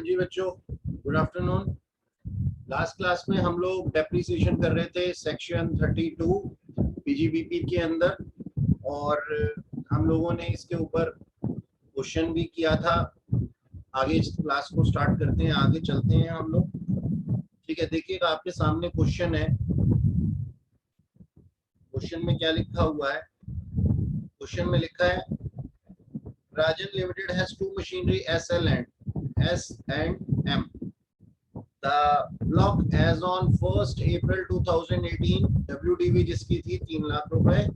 हाँ जी बच्चों, good afternoon. Last class में हम लोग डेप्रिसिएशन कर रहे थे सेक्शन 32 पीजीबीपी के अंदर, और हम लोगों ने इसके ऊपर क्वेश्चन भी किया था। आगे इस क्लास को स्टार्ट करते हैं, आगे चलते हैं हम लोग। ठीक है, देखिएगा आपके सामने क्वेश्चन है। क्वेश्चन में क्या लिखा हुआ है? क्वेश्चन में लिखा है Rajan limited has two machinery S and M. The block as on 1st April 2018 WDV जिसकी थी 3 लाख रुपए,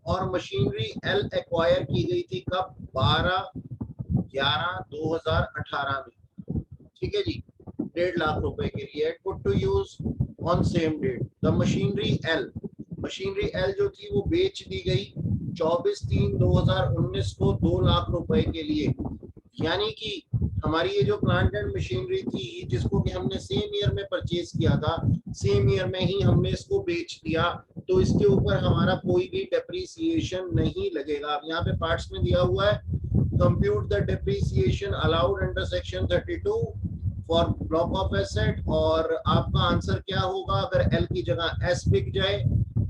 और मशीनरी L एक्वायर की गई थी कब? 12/11/2018 में। ठीक है जी, 1.5 लाख रुपए के लिए put to use on same date. The machinery L जो थी वो बेच दी गई 24/3/2019 को 2 लाख रुपए के लिए। यानी कि हमारी ये जो प्लांट एंड मशीनरी थी जिसको कि हमने सेम ईयर में परचेज किया था, सेम ईयर में ही हमने इसको बेच दिया, तो इसके ऊपर हमारा कोई भी डेप्रीसिएशन नहीं लगेगा। अब यहाँ पे पार्ट्स में दिया हुआ है compute the depreciation allowed under section 32 for block of asset. और आपका आंसर क्या होगा अगर एल की जगह एस बिक जाए,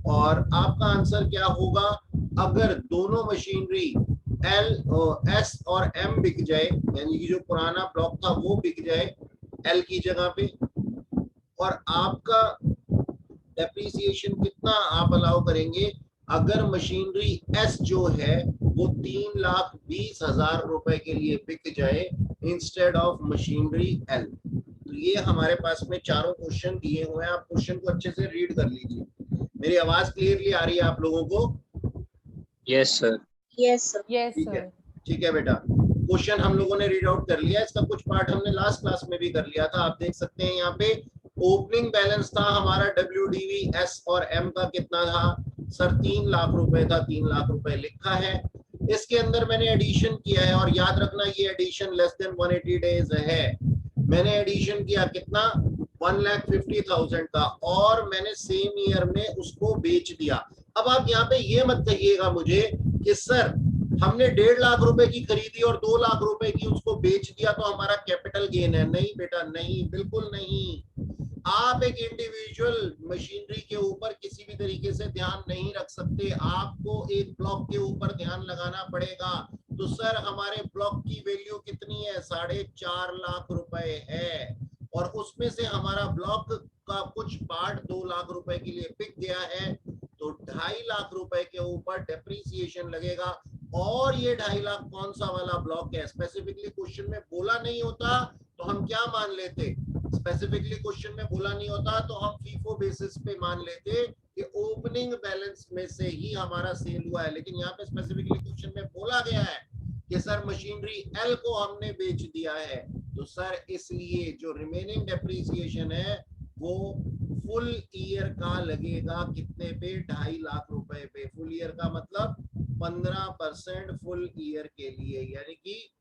और आपका आंसर क्या होगा अगर दोनों मशीनरी एल एस और एम बिक जाए, यानी कि जो पुराना ब्लॉक था वो बिक जाए एल की जगह पे। और आपका डेप्रीसिएशन कितना आप अलाउ करेंगे अगर मशीनरी एस जो है वो 3,20,000 रुपए के लिए बिक जाए इंस्टेड ऑफ मशीनरी एल। तो ये हमारे पास में चारों क्वेश्चन दिए हुए हैं, आप क्वेश्चन को अच्छे से रीड कर लीजिए। मेरी आवाज क्लियरली आ रही है आप लोगों को? Yes sir. Yes sir. Yes ठीक है, सर। ठीक है बेटा। क्वेश्चन हम लोगों ने रीड आउट कर लिया, इसका कुछ पार्ट हमने लास्ट क्लास में भी कर लिया था। आप देख सकते हैं यहाँ पे ओपनिंग बैलेंस था हमारा WDV S और M का कितना था सर? 3 लाख रुपए था, 3 लाख रुपए लिखा है। इसके अंदर मैंने एडिशन किया है, और याद रखना ये एडिशन लेस देन 180 डेज है। मैंने एडिशन किया कितना? 1,50,000 का, और मैंने सेम ईयर में उसको बेच दिया। अब आप यहाँ पे ये मत कहिएगा मुझे कि सर हमने 1.5 लाख रुपए की खरीदी और 2 लाख रुपए की उसको बेच दिया तो हमारा कैपिटल गेन है। नहीं बेटा, नहीं, बिल्कुल नहीं। आप एक इंडिविजुअल मशीनरी के ऊपर किसी भी तरीके से ध्यान नहीं रख सकते, आपको एक ब्लॉक के ऊपर ध्यान लगाना पड़ेगा। तो सर हमारे ब्लॉक की वैल्यू कितनी है? 4.5 लाख रुपए है, और उसमें से हमारा ब्लॉक का कुछ पार्ट 2 लाख रुपए के लिए बिक गया है, तो 2.5 लाख रुपए के ऊपर डेप्रीसिएशन लगेगा। और ये 2.5 लाख कौन सा वाला ब्लॉक है? स्पेसिफिकली क्वेश्चन में बोला नहीं होता तो हम क्या मान लेते? स्पेसिफिकली क्वेश्चन में बोला नहीं होता तो हम फीफो बेसिस पे मान लेते कि ओपनिंग बैलेंस में से ही हमारा सेल हुआ है। लेकिन यहाँ पे स्पेसिफिकली क्वेश्चन में बोला गया है कि सर मशीनरी एल को हमने बेच दिया है, तो सर इसलिए जो रिमेनिंग डेप्रीसिएशन है वो फुल ईयर का लगेगा। कितने पे? 2.5 लाख रुपए पे। फुल ईयर का मतलब 15% फुल ईयर के लिए, यानी कि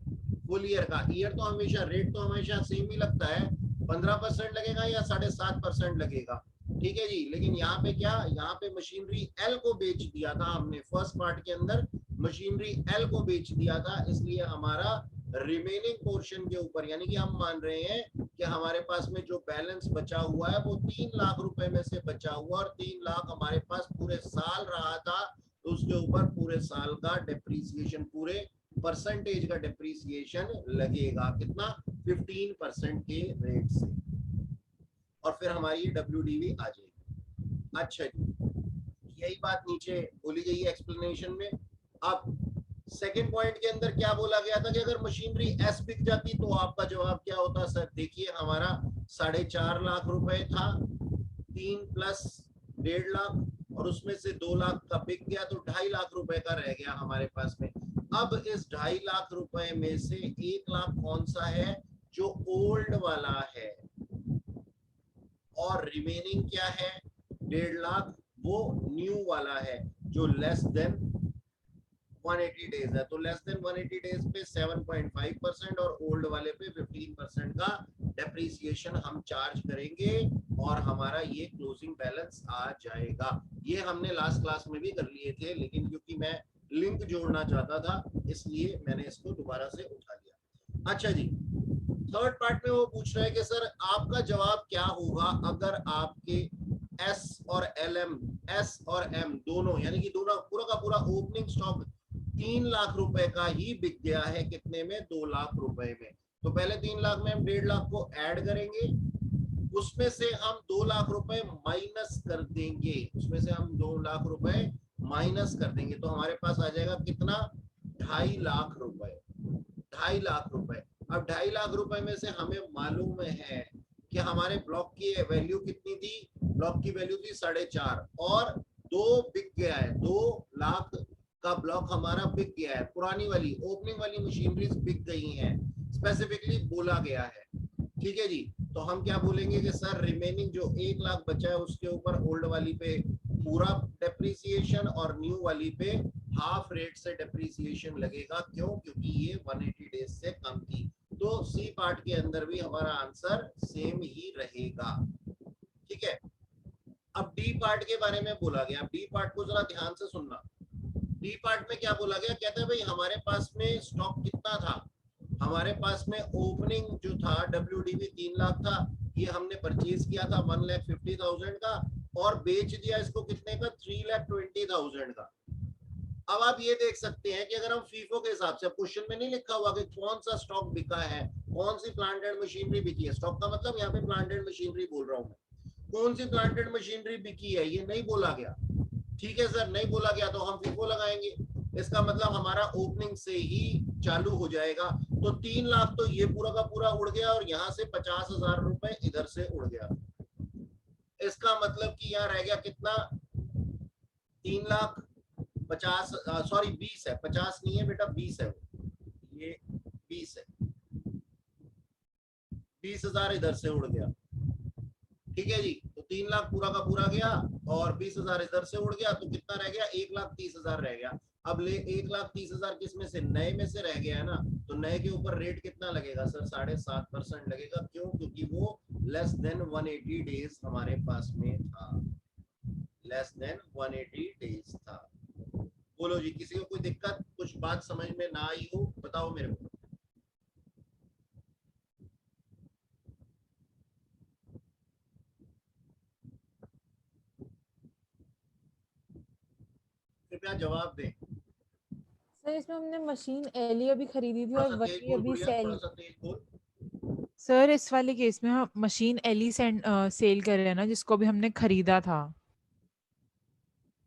फुल ईयर का, ईयर तो हमेशा रेट तो हमेशा सेम ही लगता है, 15% लगेगा या 7.5% लगेगा। ठीक है जी। लेकिन यहाँ पे क्या, यहाँ पे मशीनरी एल को बेच दिया था हमने, फर्स्ट पार्ट के अंदर मशीनरी एल को बेच दिया था, इसलिए हमारा रिमेनिंग पोर्शन के ऊपर, यानी कि हम मान रहे हैं कि हमारे पास में जो बैलेंस बचा हुआ है वो 3 लाख रुपए में से बचा हुआ, और 3 लाख हमारे पास पूरे साल रहा था, तो उसके ऊपर पूरे साल का डेप्रीसिएशन, पूरे परसेंटेज का डेप्रीसिएशन लगेगा। कितना? 15% के रेट से, और फिर हमारी WDV आ जाएगी। अच्छा जी, यही बात नीचे बोली गई है एक्सप्लेनेशन में। अब सेकंड पॉइंट के अंदर क्या बोला गया था कि अगर मशीनरी एस बिक जाती तो आपका जवाब क्या होता? सर देखिए, हमारा 4.5 लाख रुपए था, 3 प्लस 1.5 लाख, और उसमें से 2 लाख का बिक गया, तो 2.5 लाख रुपए का रह गया हमारे पास में। अब इस 2.5 लाख रुपए में से 1 लाख कौन सा है? जो ओल्ड वाला है, और रिमेनिंग क्या है? 1.5 लाख वो न्यू वाला है जो लेस देन 180 डेज है। तो लेस देन 180 डेज पे 7.5% और ओल्ड वाले पे 15% का डेप्रीसिएशन हम चार्ज करेंगे, और हमारा ये क्लोजिंग बैलेंस आ जाएगा। ये हमने लास्ट क्लास में भी कर लिए थे, लेकिन क्योंकि मैं लिंक जोड़ना चाहता था इसलिए मैंने इसको दोबारा से उठा लिया। अच्छा जी, थर्ड पार्ट में वो पूछ रहा है कि सर आपका जवाब क्या होगा अगर आपके एस और एम दोनों यानी कि दोनों पूरा का पूरा ओपनिंग स्टॉक 3 लाख रुपए का ही बिक गया है, कितने में? 2 लाख रुपए में। तो पहले 3 लाख में हम 1.5 लाख को ऐड करेंगे, उसमें से हम 2 लाख रुपए माइनस कर देंगे, उसमें से हम 2 लाख रुपए माइनस कर देंगे, तो हमारे पास आ जाएगा कितना? 2.5 लाख रुपए। 2.5 लाख रुपए। अब 2.5 लाख रुपए में से हमें मालूम है कि हमारे ब्लॉक की वैल्यू कितनी थी? ब्लॉक की वैल्यू थी 4.5 और 2 बिक गया है, 2 लाख का ब्लॉक हमारा बिक गया है। पुरानी वाली ओपनिंग वाली मशीनरीज बिक गई हैं, स्पेसिफिकली बोला गया है। ठीक है जी, तो हम क्या बोलेंगे कि सर रिमेनिंग जो 1 लाख बचा है उसके ऊपर ओल्ड वाली पे पूरा डेप्रिसिएशन और न्यू वाली पे हाफ रेट से डेप्रिसिएशन लगेगा। क्यों? क्योंकि ये 180 डेज से कम थी। तो सी पार्ट के अंदर भी हमारा आंसर सेम ही रहेगा। ठीक है, अब डी पार्ट के बारे में बोला गया। डी पार्ट को जरा ध्यान से सुनना। डी पार्ट में क्या बोला गया? कहता है भाई हमारे पास में स्टॉक कितना था? हमारे पास में ओपनिंग जो था WDV 3 लाख था, ये हमने परचेज किया था 1,50,000 का और बेच दिया इसको कितने का? 3,20,000 का। अब आप ये देख सकते हैं कि अगर हम फीफो के हिसाब से, क्वेश्चन में नहीं लिखा हुआ कि कौन सा स्टॉक बिका है, कौन सी प्लांट एंड मशीनरी बिकी है। स्टॉक का मतलब यहाँ पे प्लांट एंड मशीनरी बोल रहा हूँ मैं। कौन सी प्लांट एंड मशीनरी बिकी है ये नहीं बोला गया। ठीक है सर, नहीं बोला गया तो हम फीफो लगाएंगे। इसका मतलब हमारा ओपनिंग से ही चालू हो जाएगा। तो 3 लाख तो ये पूरा का पूरा उड़ गया और यहाँ से 50,000 रुपए इधर से उड़ गया। इसका मतलब कि यहाँ रह गया कितना? 3,50,000, सॉरी 20 है, 50 नहीं है बेटा, 20 है, ये 20 है। 20,000 इधर से उड़ गया। ठीक है जी, तो 3 लाख पूरा का पूरा गया और 20,000 इधर से उड़ गया, तो कितना रह गया? 1,30,000 रह गया। अब ले 1,30,000 किस में से? नए में से रह गया है ना, तो नए के ऊपर रेट कितना लगेगा सर? 7.5% लगेगा। क्यों? क्योंकि वो लेस देन 180 डेज हमारे पास में था, लेस देन 180 डेज था। बोलो जी, किसी को कोई दिक्कत, कुछ बात समझ में ना आई हो बताओ मेरे को। कृपया जवाब दें। सर इसमें हमने मशीन एलिया भी खरीदी थी और वही अभी सेल। थोड़ा सा तेज बोल। सर इस वाले केस में हम मशीन एली सेल कर रहे हैं ना, जिसको भी हमने खरीदा था।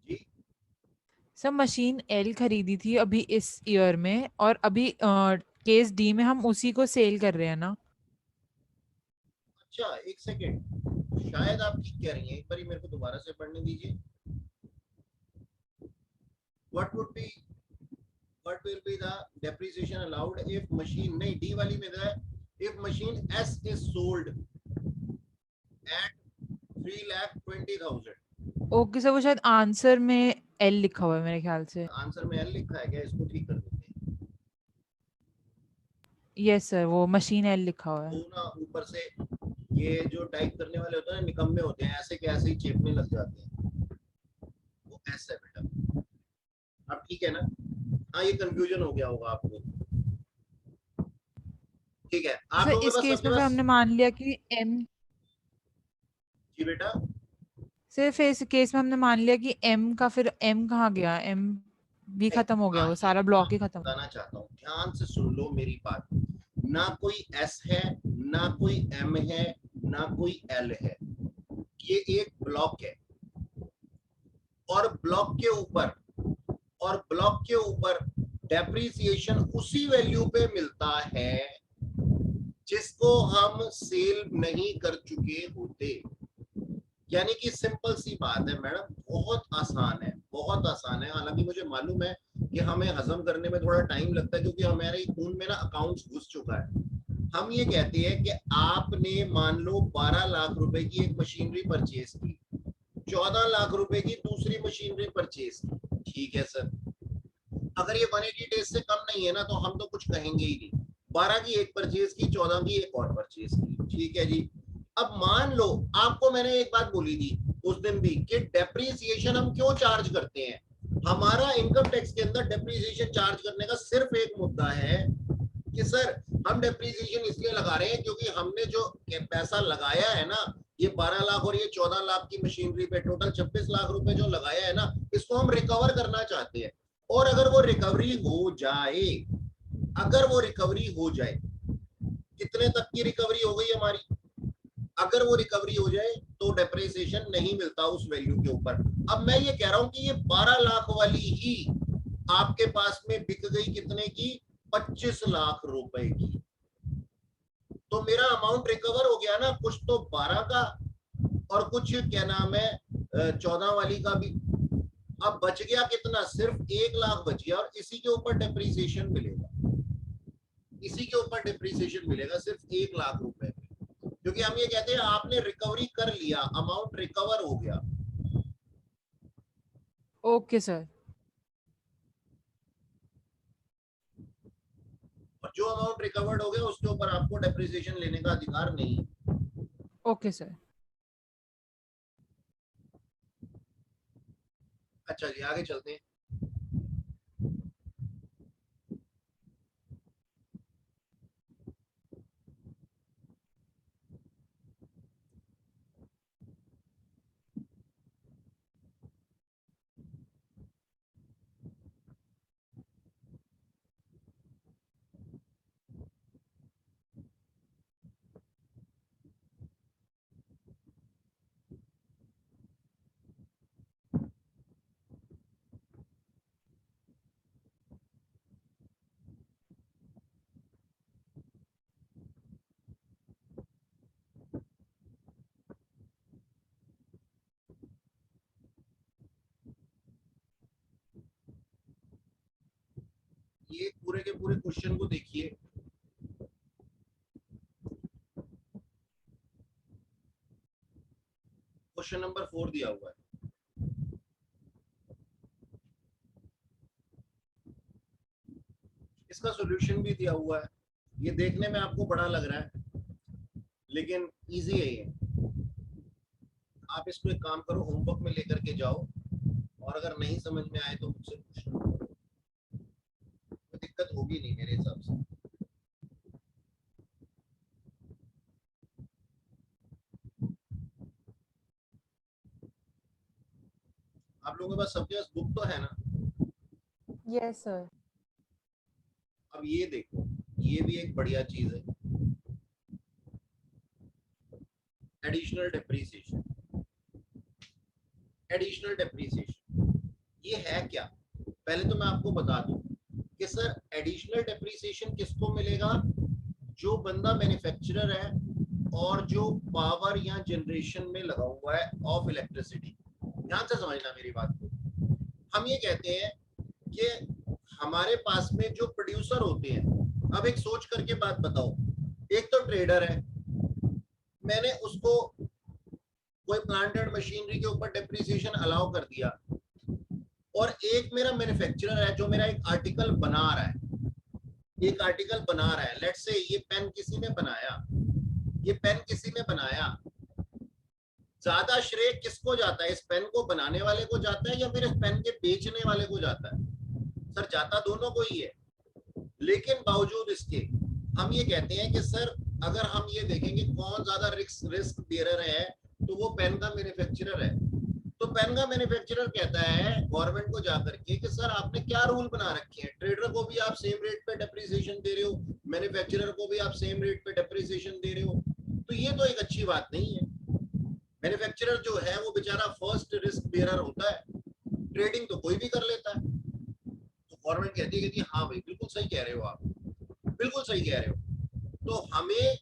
जी सर मशीन एल खरीदी थी अभी इस ईयर में और अभी केस डी में हम उसी को सेल कर रहे हैं ना। अच्छा, एक सेकेंड, शायद आप ठीक कह रही हैं, एक बार मेरे को दोबारा से पढ़ने दीजिए। What will be the depreciation allowed if machine, नहीं डी वाली में है, if machine S is sold at 3,20,000। Okay sir, वो शायद आंसर में एल लिखा हुआ है मेरे ख्याल से। आंसर में एल लिखा है क्या? इसको ठीक कर देते हैं। यस सर, वो मशीन एल लिखा हुआ है। वो ना ऊपर से ये जो टाइप करने वाले होते हैं निकम्मे होते हैं, ऐसे के ऐसे ही चेपने लग जाते हैं। वो एस है बेटा। अब ठीक है ना? हाँ, ये कंफ्यूजन हो गया होगा आपको। ठीक है, आप सर लोगों इस के केस में पास हमने मान लिया कि एम। जी बेटा, सिर्फ इस केस में हमने मान लिया कि एम का, फिर एम कहाँ गया? एम भी खत्म हो गया, वो सारा ब्लॉक ही खत्म। बताना चाहता हूँ, ध्यान से सुन लो मेरी बात। ना कोई एस है, ना कोई एम है, ना कोई एल है, ये एक ब्लॉक है और ब्लॉक के ऊपर डेप्रिसिएशन उसी वैल्यू पे मिलता है जिसको हम सेल नहीं कर चुके होते। यानी कि सिंपल सी बात है मैडम, बहुत आसान है, बहुत आसान है। हालांकि मुझे मालूम है कि हमें हजम करने में थोड़ा टाइम लगता है क्योंकि हमारे खून में ना अकाउंट्स घुस चुका है। हम ये कहते हैं कि आपने मान लो 12 लाख रुपए की एक मशीनरी परचेज की, 14 लाख रुपए की दूसरी मशीनरी परचेज की। ठीक है सर, अगर ये 180 डेज से कम नहीं है ना तो हम तो कुछ कहेंगे ही नहीं। 12 की एक परचेज की, 14 की एक और परचेज की। ठीक है जी, अब मान लो आपको मैंने एक बात बोली थी उस दिन भी कि डेप्रिसिएशन हम क्यों चार्ज करते हैं। हमारा इनकम टैक्स के अंदर डेप्रिसिएशन चार्ज करने का सिर्फ एक मुद्दा है कि सर हम डेप्रीसिएशन इसलिए लगा रहे हैं क्योंकि हमने जो पैसा लगाया है ना, ये 12 लाख और ये 14 लाख की मशीनरी पे टोटल 26 लाख रुपए जो लगाया है ना, इसको हम रिकवर करना चाहते हैं। और अगर वो रिकवरी हो जाए, अगर वो रिकवरी हो जाए, कितने तक की रिकवरी हो गई हमारी, अगर वो रिकवरी हो जाए तो डेप्रिसिएशन नहीं मिलता उस वैल्यू के ऊपर। अब मैं ये कह रहा हूं कि ये 12 लाख वाली ही आपके पास में बिक गई कितने की, 25 लाख रुपए की। तो मेरा अमाउंट रिकवर हो गया ना, कुछ तो 12 का और कुछ क्या नाम है 14 वाली का भी। अब बच गया कितना, सिर्फ 1 लाख बच गया, और इसी के ऊपर डेप्रिसिएशन मिलेगा, इसी के ऊपर डेप्रिसिएशन मिलेगा सिर्फ 1 लाख रुपए, क्योंकि हम ये कहते हैं आपने रिकवरी कर लिया, अमाउंट रिकवर हो गया। Okay sir. और जो अमाउंट रिकवर्ड हो गया उसके ऊपर आपको डेप्रिसिएशन लेने का अधिकार नहीं है। Okay sir. अच्छा जी, आगे चलते हैं। ये पूरे के पूरे क्वेश्चन को देखिए। क्वेश्चन नंबर 4 दिया हुआ है, इसका सॉल्यूशन भी दिया हुआ है। ये देखने में आपको बड़ा लग रहा है लेकिन इजी है ये। आप इसको एक काम करो, होमवर्क में लेकर के जाओ, और अगर नहीं समझ में आए तो मुझसे पूछना, कोई दिक्कत होगी नहीं मेरे हिसाब से। आप लोगों के पास सबके पास बुक तो है ना? Yes sir. अब ये देखो, ये भी एक बढ़िया चीज है, एडिशनल डेप्रिसिएशन। एडिशनल डेप्रिसिएशन ये है क्या? पहले तो मैं आपको बता दूं कि सर एडिशनल डेप्रिसिएशन किसको मिलेगा, जो बंदा मैन्युफैक्चरर है और जो पावर या जनरेशन में लगा हुआ है ऑफ इलेक्ट्रिसिटी। ध्यान से समझना मेरी बात को। हम ये कहते हैं कि हमारे पास में जो प्रोड्यूसर होते हैं, अब एक सोच करके बात बताओ, एक तो ट्रेडर है, मैंने उसको कोई प्लांट एंड मशीनरी के ऊपर डेप्रिसिएशन अलाउ कर दिया, और एक मेरा मैन्युफैक्चरर है जो मेरा एक आर्टिकल बना रहा है, एक आर्टिकल बना रहा है। लेट्स से ये पेन किसी ने बनाया, ये पेन किसी ने बनाया, ज्यादा श्रेय किसको जाता है, इस पेन को बनाने वाले को जाता है या फिर इस पेन के बेचने वाले को जाता है? सर जाता दोनों को ही है, लेकिन बावजूद इसके हम ये कहते हैं कि सर अगर हम ये देखेंगे कौन ज्यादा रिस्क बेरर है, तो वो पेन का मैन्युफैक्चरर है। तो पेन का मैन्युफैक्चरर कहता है गवर्नमेंट को जाकर के कि सर आपने क्या रूल बना रखे हैं, ट्रेडर को भी आप सेम रेट पे डेप्रिसिएशन दे रहे हो, मैन्युफैक्चरर को भी आप सेम रेट पे डेप्रिसिएशन दे रहे हो, तो ये तो एक अच्छी बात नहीं है। मैन्युफैक्चरर जो है वो बेचारा फर्स्ट रिस्क बेरर होता है, ट्रेडिंग तो कोई भी कर लेता है। तो गवर्नमेंट कहती है कि हाँ भाई बिल्कुल सही कह रहे हो आप, बिल्कुल सही कह रहे हो, तो हमें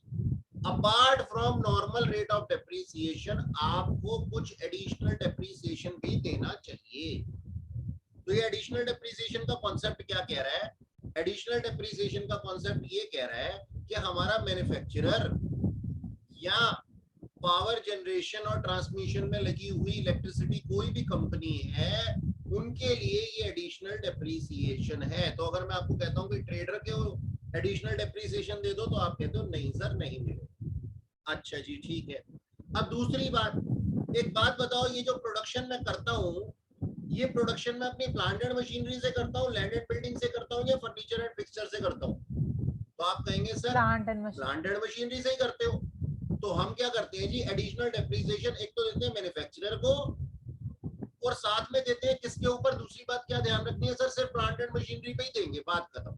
apart from normal rate of depreciation आपको कुछ एडिशनल डेप्रिसिएशन भी देना चाहिए। तो ये एडिशनल डेप्रिसिएशन का कॉन्सेप्ट क्या कह रहा है? एडिशनल डेप्रिसिएशन का कॉन्सेप्ट ये कह रहा है कि हमारा मैन्युफैक्चरर या पावर जनरेशन और ट्रांसमिशन में लगी हुई इलेक्ट्रिसिटी कोई भी कंपनी है, उनके लिए ये एडिशनल डेप्रिसिएशन है। तो अगर मैं आपको कहता हूँ कि ट्रेडर के एडिशनल डेप्रिसिएशन दे दो, तो आप कहते हो नहीं सर नहीं मिलेगा। अच्छा जी ठीक है। अब दूसरी बात, एक बात बताओ, ये जो प्रोडक्शन मैं करता हूँ, ये प्रोडक्शन मैं अपनी प्लांट एंड मशीनरी से करता हूँ, लैंड एंड बिल्डिंग से करता हूँ, या फर्नीचर एंड फिक्सचर से करता हूँ? तो आप कहेंगे sir plant and machine. Plant and machinery से ही करते हो, तो हम क्या करते हैं जी, एडिशनल डेप्रिसिएशन एक तो देते हैं मैन्युफैक्चरर को और साथ में देते हैं किसके ऊपर, दूसरी बात क्या ध्यान रखनी है सर, सिर्फ प्लांट एंड मशीनरी पे ही देंगे, बात खत्म,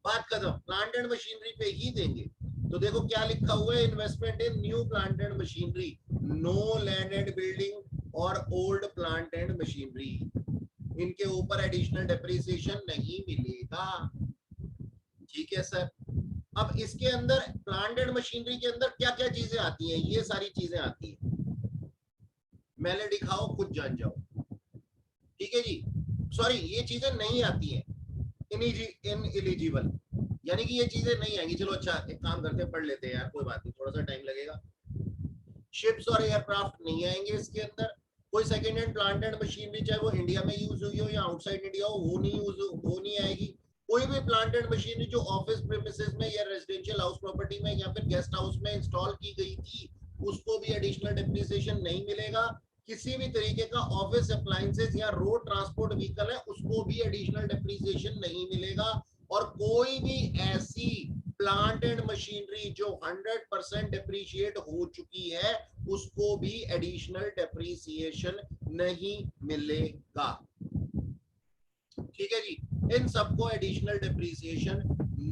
बात खत्म, प्लांट एंड मशीनरी पे ही देंगे। तो देखो क्या लिखा हुआ है, investment in new plant and machinery, no land and building और ओल्ड प्लांट एंड मशीनरी, इनके ऊपर एडिशनल डेप्रिसिएशन नहीं मिलेगा। ठीक है सर। अब इसके अंदर प्लांट एंड मशीनरी के अंदर क्या क्या चीजें आती हैं, ये सारी चीजें आती हैं, मैंने दिखाओ खुद जान जाओ। ठीक है जी, सॉरी ये चीजें नहीं आती हैं, इनएलिजिबल, यानी कि ये चीजें नहीं आएंगी। चलो अच्छा एक काम करते हैं, पढ़ लेते हैं यार, कोई बात नहीं, थोड़ा सा टाइम लगेगा। शिप्स और एयरक्राफ्ट नहीं आएंगे इसके अंदर, कोई second hand plant and machinery चाहे वो इंडिया में यूज हुई हो या आउटसाइड इंडिया हो, वो नहीं आएगी। कोई भी प्लांट एंड मशीनरी जो ऑफिस प्रीमिसेस में या रेजिडेंशियल हाउस प्रॉपर्टी में या फिर गेस्ट हाउस में इंस्टॉल की गई थी, उसको भी एडिशनल डेप्रिसिएशन नहीं मिलेगा। किसी भी तरीके का ऑफिस अप्लायंसेस या रोड ट्रांसपोर्ट व्हीकल है, उसको भी एडिशनल डेप्रिसिएशन नहीं मिलेगा। और कोई भी ऐसी प्लांट एंड मशीनरी जो 100% डेप्रिशिएट हो चुकी है, उसको भी एडिशनल डेप्रिसिएशन नहीं मिलेगा। ठीक है जी, इन सबको एडिशनल डेप्रिसिएशन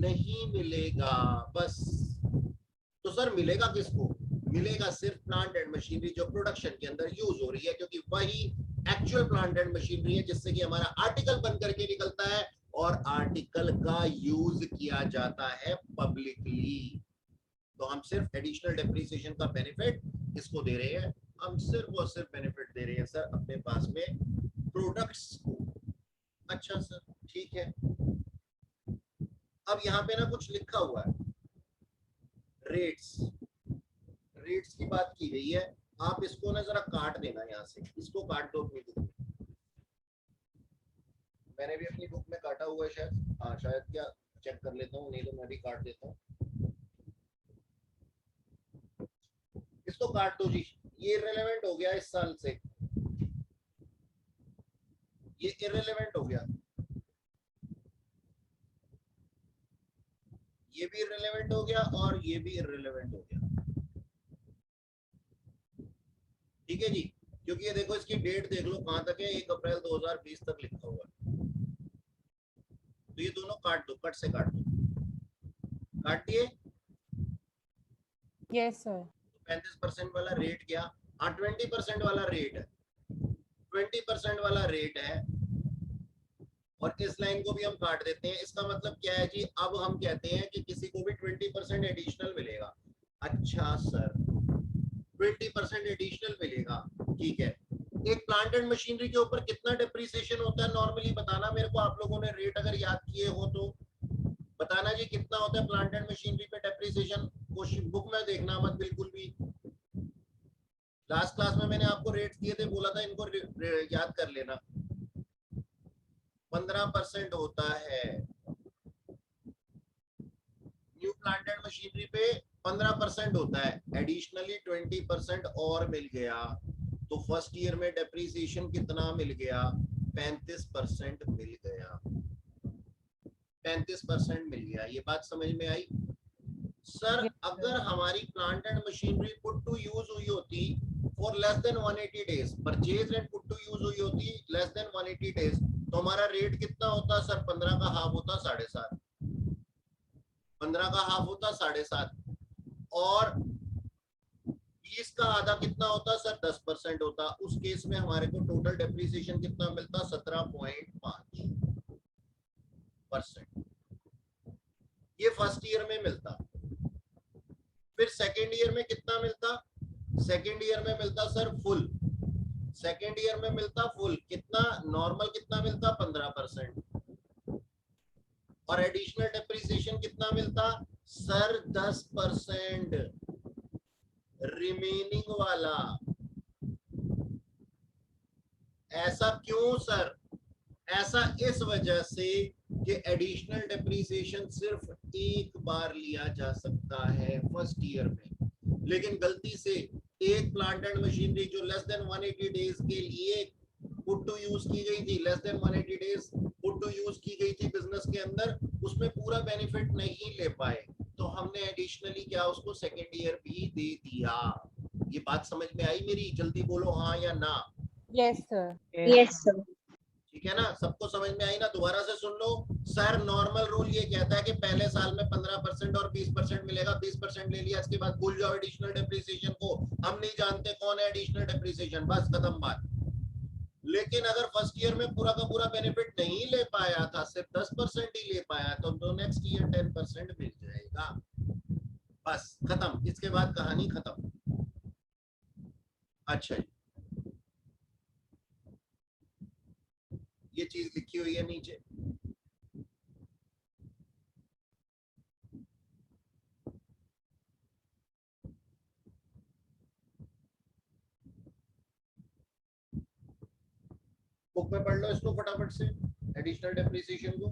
नहीं मिलेगा। बस तो सर मिलेगा किसको, मिलेगा सिर्फ प्लांट एंड मशीनरी जो प्रोडक्शन के अंदर यूज हो रही है, क्योंकि वही एक्चुअल प्लांट एंड मशीनरी है जिससे कि हमारा आर्टिकल बन करके निकलता है और आर्टिकल का यूज किया जाता है पब्लिकली। तो हम सिर्फ एडिशनल डेप्रिसिएशन का बेनिफिट इसको दे रहे हैं, हम सिर्फ और सिर्फ बेनिफिट दे रहे हैं सर अपने पास में प्रोडक्ट्स को। अच्छा सर ठीक है। अब यहाँ पे ना कुछ लिखा हुआ है, रेट्स, रेट्स की बात की गई है, आप इसको ना जरा काट देना, यहाँ से इसको काट दो अपनी बुक में। मैंने भी अपनी बुक में काटा हुआ है शायद, हाँ शायद, क्या चेक कर लेता हूँ, नहीं तो मैं भी काट देता हूँ। इसको काट दो जी, ये इररिलेवेंट हो गया इस साल से, ये इररिलेवेंट हो गया, ये भी इररिलेवेंट हो गया और ये भी इररिलेवेंट हो गया। ठीक है जी, क्योंकि ये देखो इसकी डेट देख लो कहां तक है, 1 अप्रैल 2020 तक लिखा हुआ है। तो ये दोनों काट दो, कट से काट दो, काट दिए। Yes sir. 35% वाला रेट क्या, हाँ 20% वाला रेट है, 20% वाला रेट है, और इस लाइन को भी हम काट देते हैं। इसका मतलब क्या है जी, अब हम कहते हैं कि किसी को भी 20% एडिशनल मिलेगा। अच्छा सर 20% एडिशनल मिलेगा, ठीक है। एक प्लांट एंड मशीनरी के ऊपर कितना डेप्रिसिएशन होता है नॉर्मली, बताना मेरे को, आप लोगों ने रेट अगर याद किए हो तो बताना जी, कितना होता है प्लांट एंड मशीनरी पे डेप्रिसिएशन। बुक में देखना मत बिल्कुल भी, लास्ट क्लास में मैंने आपको रेट्स दिए थे, बोला था इनको याद कर लेना। 15% होता है न्यू प्लांट एंड मशीनरी पे, 15% होता है, एडिशनली 20% और मिल गया, तो फर्स्ट ईयर में डेप्रिसिएशन कितना मिल गया, 35% मिल गया, 35% मिल गया। ये बात समझ में आई सर? अगर हमारी plant and machinery put to use हुई होती for less than 180 days, purchase and put to use हुई होती लेस देन 180 डेज, तो हमारा रेट कितना होता सर? 15 का हाफ होता 7.5, 15 का हाफ होता 7.5, और 20 का आधा कितना होता सर? 10% होता। उस केस में हमारे को टोटल डेप्रिसिएशन कितना मिलता? 17.5%। ये फर्स्ट ईयर में मिलता। फिर सेकेंड ईयर में कितना मिलता? सेकेंड ईयर में मिलता सर फुल, सेकेंड ईयर में मिलता फुल, कितना? नॉर्मल कितना मिलता? 15%, और एडिशनल डेप्रिसिएशन कितना मिलता सर? 10% रिमेनिंग वाला। ऐसा क्यों सर? ऐसा इस वजह से कि एडिशनल डेप्रिसिएशन सिर्फ एक बार लिया जा सकता है फर्स्ट ईयर में, लेकिन गलती से एक प्लांट एंड मशीनरी जो लेस देन 180 डेज के लिए पुट टू यूज की गई थी, less than 180 days put put to use की गई थी बिजनेस के अंदर, उसमें पूरा बेनिफिट नहीं ले पाए, तो हमने एडिशनली क्या उसको सेकेंड ईयर भी दे दिया। ये बात समझ में आई मेरी? जल्दी बोलो हाँ या ना। Yes sir. Yes sir. ठीक है ना, सबको समझ में आई ना? दोबारा से सुन लो। सर नॉर्मल रूल ये कहता है कि पहले साल में 15% और 20% मिलेगा। 20% ले लिया, इसके बाद भूल जाओ एडिशनल डेप्रिसिएशन को। हम नहीं जानते कौन है एडिशनल डेप्रिसिएशन, बस खत्म बात। लेकिन अगर फर्स्ट ईयर में पूरा का पूरा बेनिफिट नहीं ले पाया था, सिर्फ 10% ही ले पाया, तो नेक्स्ट ईयर 10% मिल जाएगा। बस खत्म, इसके बाद कहानी खत्म। अच्छा जी, ये चीज लिखी हुई है नीचे। बुक में पढ़ लो इसको फटाफट से, एडिशनल डेप्रिसिएशन को।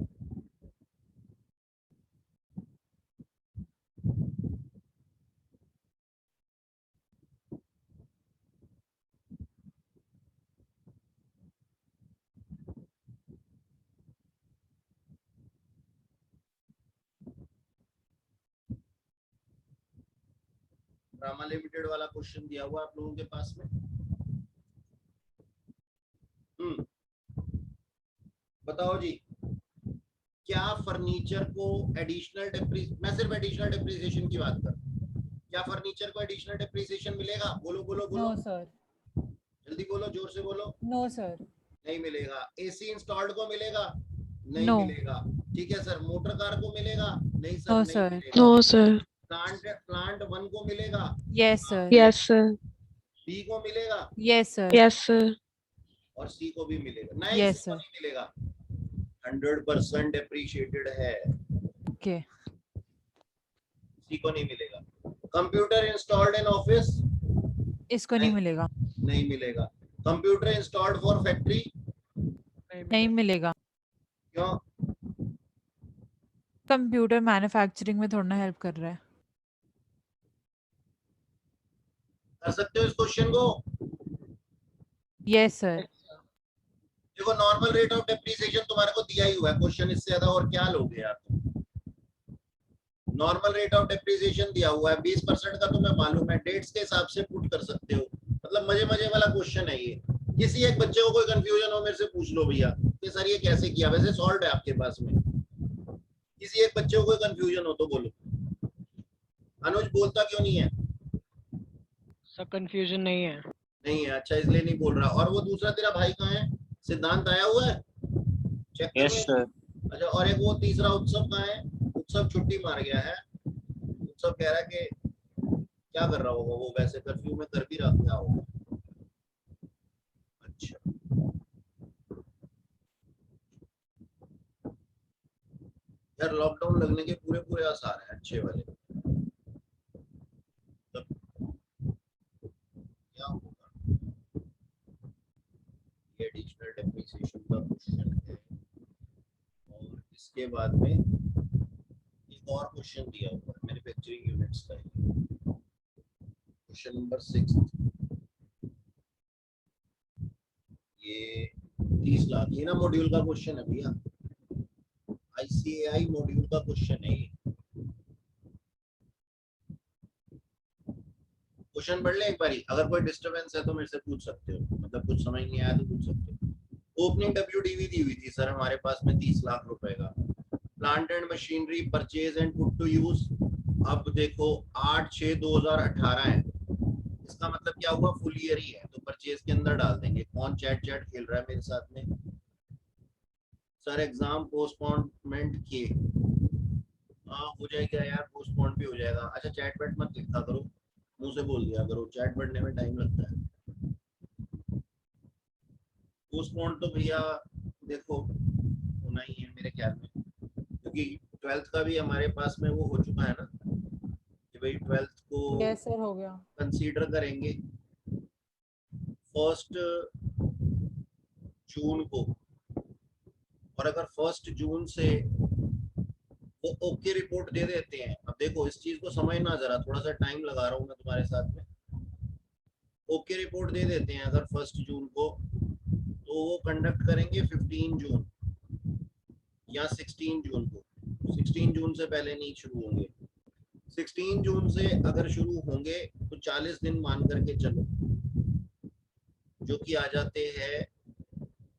रामा लिमिटेड वाला क्वेश्चन दिया हुआ आप लोगों के पास में। बताओ जी, क्या फर्नीचर को एडिशनल मैं सिर्फ एडिशनल डेप्रिसिएशन की बात कर, क्या फर्नीचर को एडिशनल डेप्रिसिएशन मिलेगा? बोलो बोलो बोलो। No sir. जल्दी बोलो, जोर से बोलो। No sir. नहीं मिलेगा। एसी इंस्टॉल्ड को मिलेगा? नहीं No. मिलेगा। ठीक है सर। मोटर कार को मिलेगा? नहीं सर। No, नहीं sir. मिलेगा। No sir. प्लांट 1 को मिलेगा? Yes, sir. Yes sir. B को मिलेगा? Yes, sir. Yes sir. और सी को भी मिलेगा? नहीं, Yes, सी को sir. नहीं मिलेगा। 100% डेप्रिशिएटेड है, Okay. सी को नहीं मिलेगा। Computer installed in office? इसको नहीं मिलेगा। नहीं मिलेगा। Computer installed for factory? नहीं मिलेगा। क्यों? कंप्यूटर मैन्युफैक्चरिंग में थोड़ा ना हेल्प कर रहा है। कर सकते हो इस क्वेश्चन को? Yes, sir. देखो नॉर्मल रेट ऑफ डेप्रिसिएशन तुम्हारे को दिया ही हुआ है, क्वेश्चन इससे ज्यादा और क्या लोगे यार तुम? नॉर्मल रेट ऑफ डेप्रिसिएशन दिया हुआ है, 20% का तुम्हें मालूम है, डेट्स के हिसाब से पुट कर सकते हो। मतलब मजे मजे वाला क्वेश्चन है ये। किसी एक बच्चे को कोई कंफ्यूजन हो मेरे से पूछ लो भैया कि सर ये कैसे किया, वैसे सॉल्व है आपके पास में। किसी एक बच्चे को कोई कंफ्यूजन हो तो बोलो। अनुज बोलता क्यों नहीं है? सब कंफ्यूजन नहीं है। नहीं है, अच्छा इसलिए नहीं बोल रहा। और वो दूसरा तेरा भाई कहाँ है? सिद्धांत आया हुआ है? Check Yes, sir. अच्छा, और एक वो तीसरा उत्सव कहाँ है? उत्सव छुट्टी मार गया है। उत्सव कह रहा है कि क्या कर रहा होगा वो, वैसे कर्फ्यू में कर भी रहा क्या होगा। अच्छा, यार लॉकडाउन लगने के पूरे पूरे आसार हैं अच्छे वाले। तब क्या होगा? ये एडिशनल डेप्रिसिएशन का क्वेश्चन है, और इसके बाद में एक और क्वेश्चन दिया हुआ है मैन्युफैक्चरिंग यूनिट्स का, क्वेश्चन नंबर 6। ये 30 लाख, ये ना मॉड्यूल का क्वेश्चन है भैया, ICAI मॉड्यूल का क्वेश्चन है ये। क्वेश्चन पढ़ ले एक बारी, अगर कोई डिस्टरबेंस है तो मेरे से पूछ सकते हो, मतलब कुछ समझ नहीं आया तो पूछ सकते हो। ओपनिंग WDV दी हुई थी सर हमारे पास में 30 लाख रुपए का। Plant and machinery purchase and put to use, अब देखो 8/6/2018 है, इसका मतलब क्या हुआ? फुल ईयर ही है, तो परचेज के अंदर डाल देंगे। कौन चैट चैट खेल रहा है मेरे साथ में? सर एग्जाम पोस्टपोनमेंट किए। हाँ हो जाएगा यार, पोस्टपोन भी हो जाएगा। अच्छा चैट बैट मत लिखा करो, मुंह से बोल दिया करो, चैट बढ़ने में टाइम लगता है। पोस्टपोन तो भैया देखो होना ही है मेरे ख्याल में, क्योंकि 12th का भी हमारे पास में वो हो चुका है ना कि भाई 12th को यस सर हो गया। कंसीडर करेंगे 1 जून को, और अगर 1 जून से वो ओके रिपोर्ट दे देते हैं। अब देखो इस चीज को समझना जरा, थोड़ा सा टाइम लगा रहा हूँ मैं तुम्हारे साथ में। ओके रिपोर्ट दे देते हैं अगर 1 जून को, तो वो कंडक्ट करेंगे 15 जून, या 16 जून को? 16 जून से पहले नहीं शुरू होंगे। 16 जून से अगर शुरू होंगे तो 40 दिन मान करके चलो, जो कि आ जाते हैं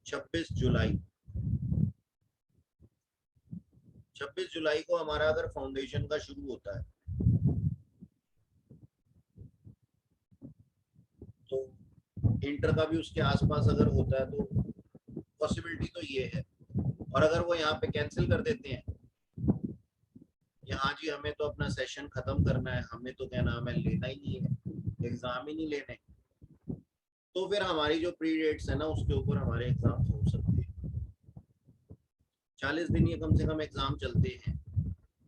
26 जुलाई। 26 जुलाई को हमारा अगर फाउंडेशन का शुरू होता है तो इंटर का भी उसके आसपास अगर होता है तो पॉसिबिलिटी तो ये है। और अगर वो यहाँ पे कैंसिल कर देते हैं, यहाँ जी हमें तो अपना सेशन खत्म करना है, हमें तो क्या नाम है लेना ही नहीं है, एग्जाम ही नहीं लेने, तो फिर हमारी जो प्री डेट्स है ना उसके ऊपर हमारे एग्जाम हो सकते हैं। 40 दिन ये कम से कम एग्जाम चलते हैं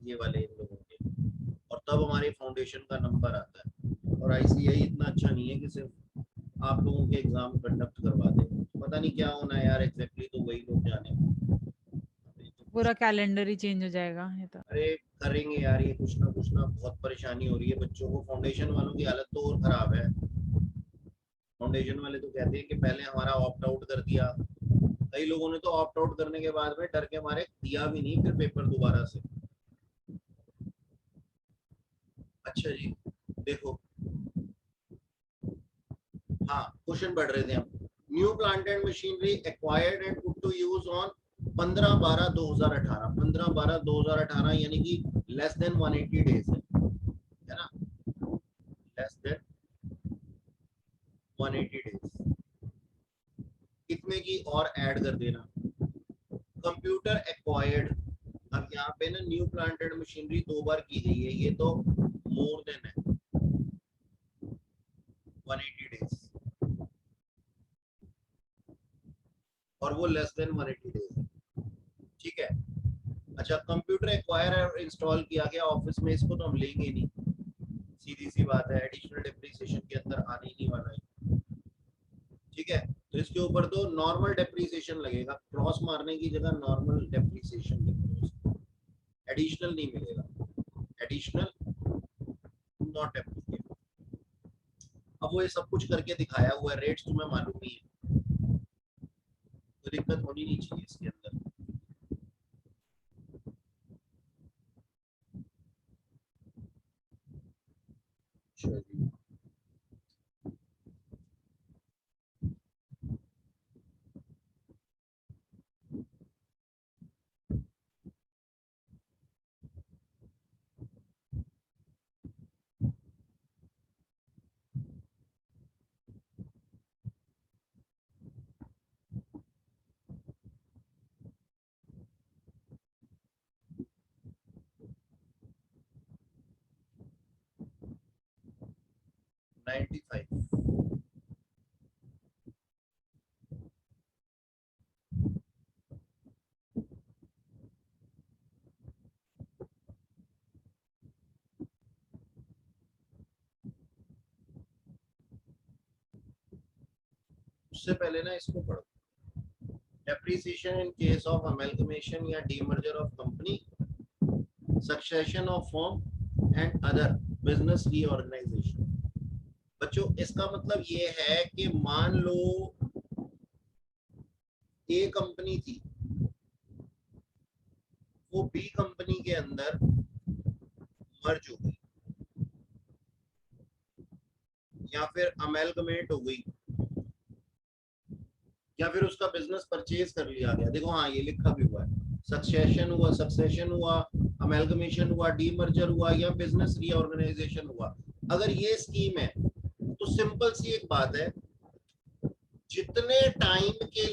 ये वाले इन लोगों के, और तब हमारे फाउंडेशन का नंबर आता है। और ICAI इतना अच्छा नहीं है कि सिर्फ आप लोगों के एग्जाम कंडक्ट करवा दे, पता नहीं क्या होना है यार एग्जैक्टली, तो वही लोग जाने। पूरा कैलेंडर ही चेंज हो जाएगा ये तो। अरे करेंगे यार, ये कुछ ना बहुत परेशानी हो रही है बच्चों को। फाउंडेशन वालों की हालत तो और खराब है। फाउंडेशन वाले तो कहते हैं कि पहले हमारा ऑप्ट आउट कर दिया, कई लोगों ने तो ऑप्ट आउट करने के बाद में डर के मारे दिया भी नहीं फिर पेपर दोबारा से। अच्छा जी देखो, हाँ क्वेश्चन पढ़ रहे थे हम। New plant and machinery acquired and put to use on 15/12/2018। 15/12/2018 यानी कि लेस देन 180 डेज है ना, लेस देन 180 डेज। कितने की और ऐड कर देना। कंप्यूटर एक्वायर्ड, अब यहाँ पे ना न्यू प्लांट एंड मशीनरी 2 बार की गई है, ये तो मोर देन है 180 डेज, और वो लेस देन 180 डेज है, ठीक है। अच्छा कंप्यूटर एक्वायर और इंस्टॉल किया गया ऑफिस में, इसको तो हम लेंगे नहीं, सीधी सी बात है, एडिशनल डिप्रिसिएशन के अंदर आने ही नहीं वाला है, ठीक है। तो इसके ऊपर तो नॉर्मल डेप्रिसिएशन लगेगा, क्रॉस मारने की जगह नॉर्मल डेप्रिसिएशन लिखो, एडिशनल नहीं मिलेगा, एडिशनल नॉट एप्लीकेबल। अब वो ये सब कुछ करके दिखाया हुआ है, रेट्स तुम्हें मालूम ही है, तो दिक्कत होनी नहीं चाहिए इसके अंदर। चलिए उससे पहले ना इसको पढ़ो, depreciation in case of amalgamation या demerger of company, succession of firm and other business reorganisation. बच्चों इसका मतलब ये है कि मान लो ए कंपनी थी, वो बी कंपनी के अंदर मर्ज हो गई या फिर अमेलगमेट हो गई या फिर उसका बिजनेस परचेज कर लिया गया। देखो हाँ ये लिखा भी हुआ है, सक्सेशन हुआ, अमेलगमेशन हुआ, डीमर्जर हुआ या बिजनेस रीऑर्गेनाइजेशन हुआ। अगर ये स्कीम है तो सिंपल सी एक बात है, जितने टाइम के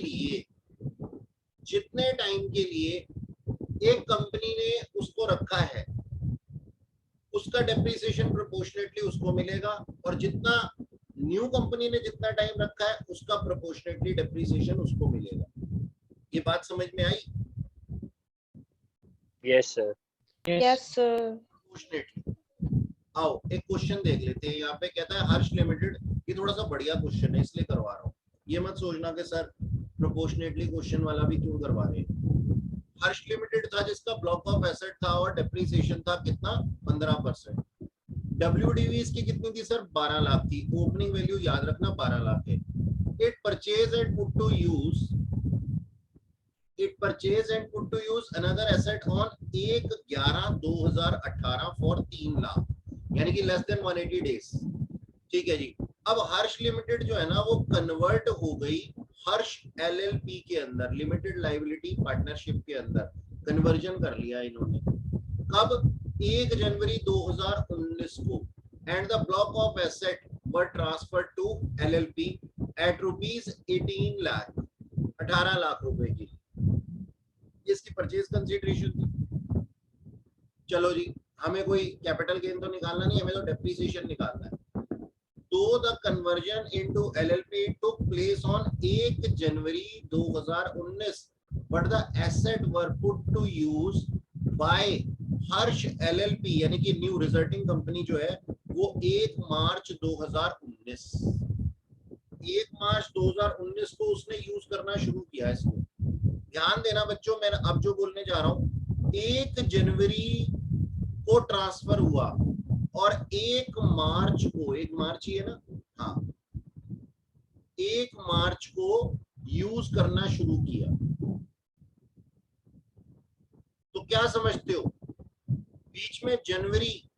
लिए एक कंपनी ने उसको रखा है उसका डेप्रिसिएशन प्रोपोर्शनेटली उसको मिलेगा, और जितना न्यू कंपनी ने जितना टाइम रखा है उसका प्रोपोर्शनेटली डेप्रिसिएशन उसको मिलेगा। ये बात समझ में आई? Yes sir. Yes sir. Proportionately. आओ एक क्वेश्चन देख लेते हैं, यहाँ पे कहता है हर्ष लिमिटेड, ये थोड़ा सा बढ़िया क्वेश्चन है इसलिए करवा रहा हूँ, ये मत सोचना कि सर प्रोपोर्शनेटली क्वेश्चन वाला भी क्यों करवा रहे हैं। हर्ष लिमिटेड था जिसका ब्लॉक ऑफ एसेट था और डेप्रिसिएशन था कितना 15%। WDV इसकी कितनी थी सर 12 लाख थी, ओपनिंग वैल्यू याद रखना 12 लाख है। It purchase and put to use It purchased and put to use another asset on 1/11/2018 for 3 lakh, यानी कि लेस देन 180 डेज। ठीक है जी। अब हर्ष लिमिटेड जो है ना वो कन्वर्ट हो गई हर्ष एलएलपी के अंदर, लिमिटेड लायबिलिटी पार्टनरशिप के अंदर कन्वर्जन कर लिया इन्होंने। कब? 1 जनवरी 2019 को। And the block of asset were transferred to LLP at ₹18 lakh, 18 lakh रुपए की। इसकी परचेज कंसीडरेशन थी। चलो जी, हमें कोई कैपिटल गेन तो निकालना नहीं, हमें तो डेप्रिसिएशन निकालना है। तो the conversion into LLP took place on 1 January 2019 but the asset were put to use by Harsh LLP, यानी कि न्यू रिजल्टिंग कंपनी जो है वो 1 मार्च 2019, 1 मार्च 2019 को उसने यूज करना शुरू किया इसको। ध्यान देना बच्चों, मैं अब जो बोलने जा रहा हूं, 1 जनवरी को ट्रांसफर हुआ और 1 मार्च को, 1 मार्च ही है ना, हाँ, 1 मार्च को यूज करना शुरू किया। तो क्या समझते हो, बीच में जनवरी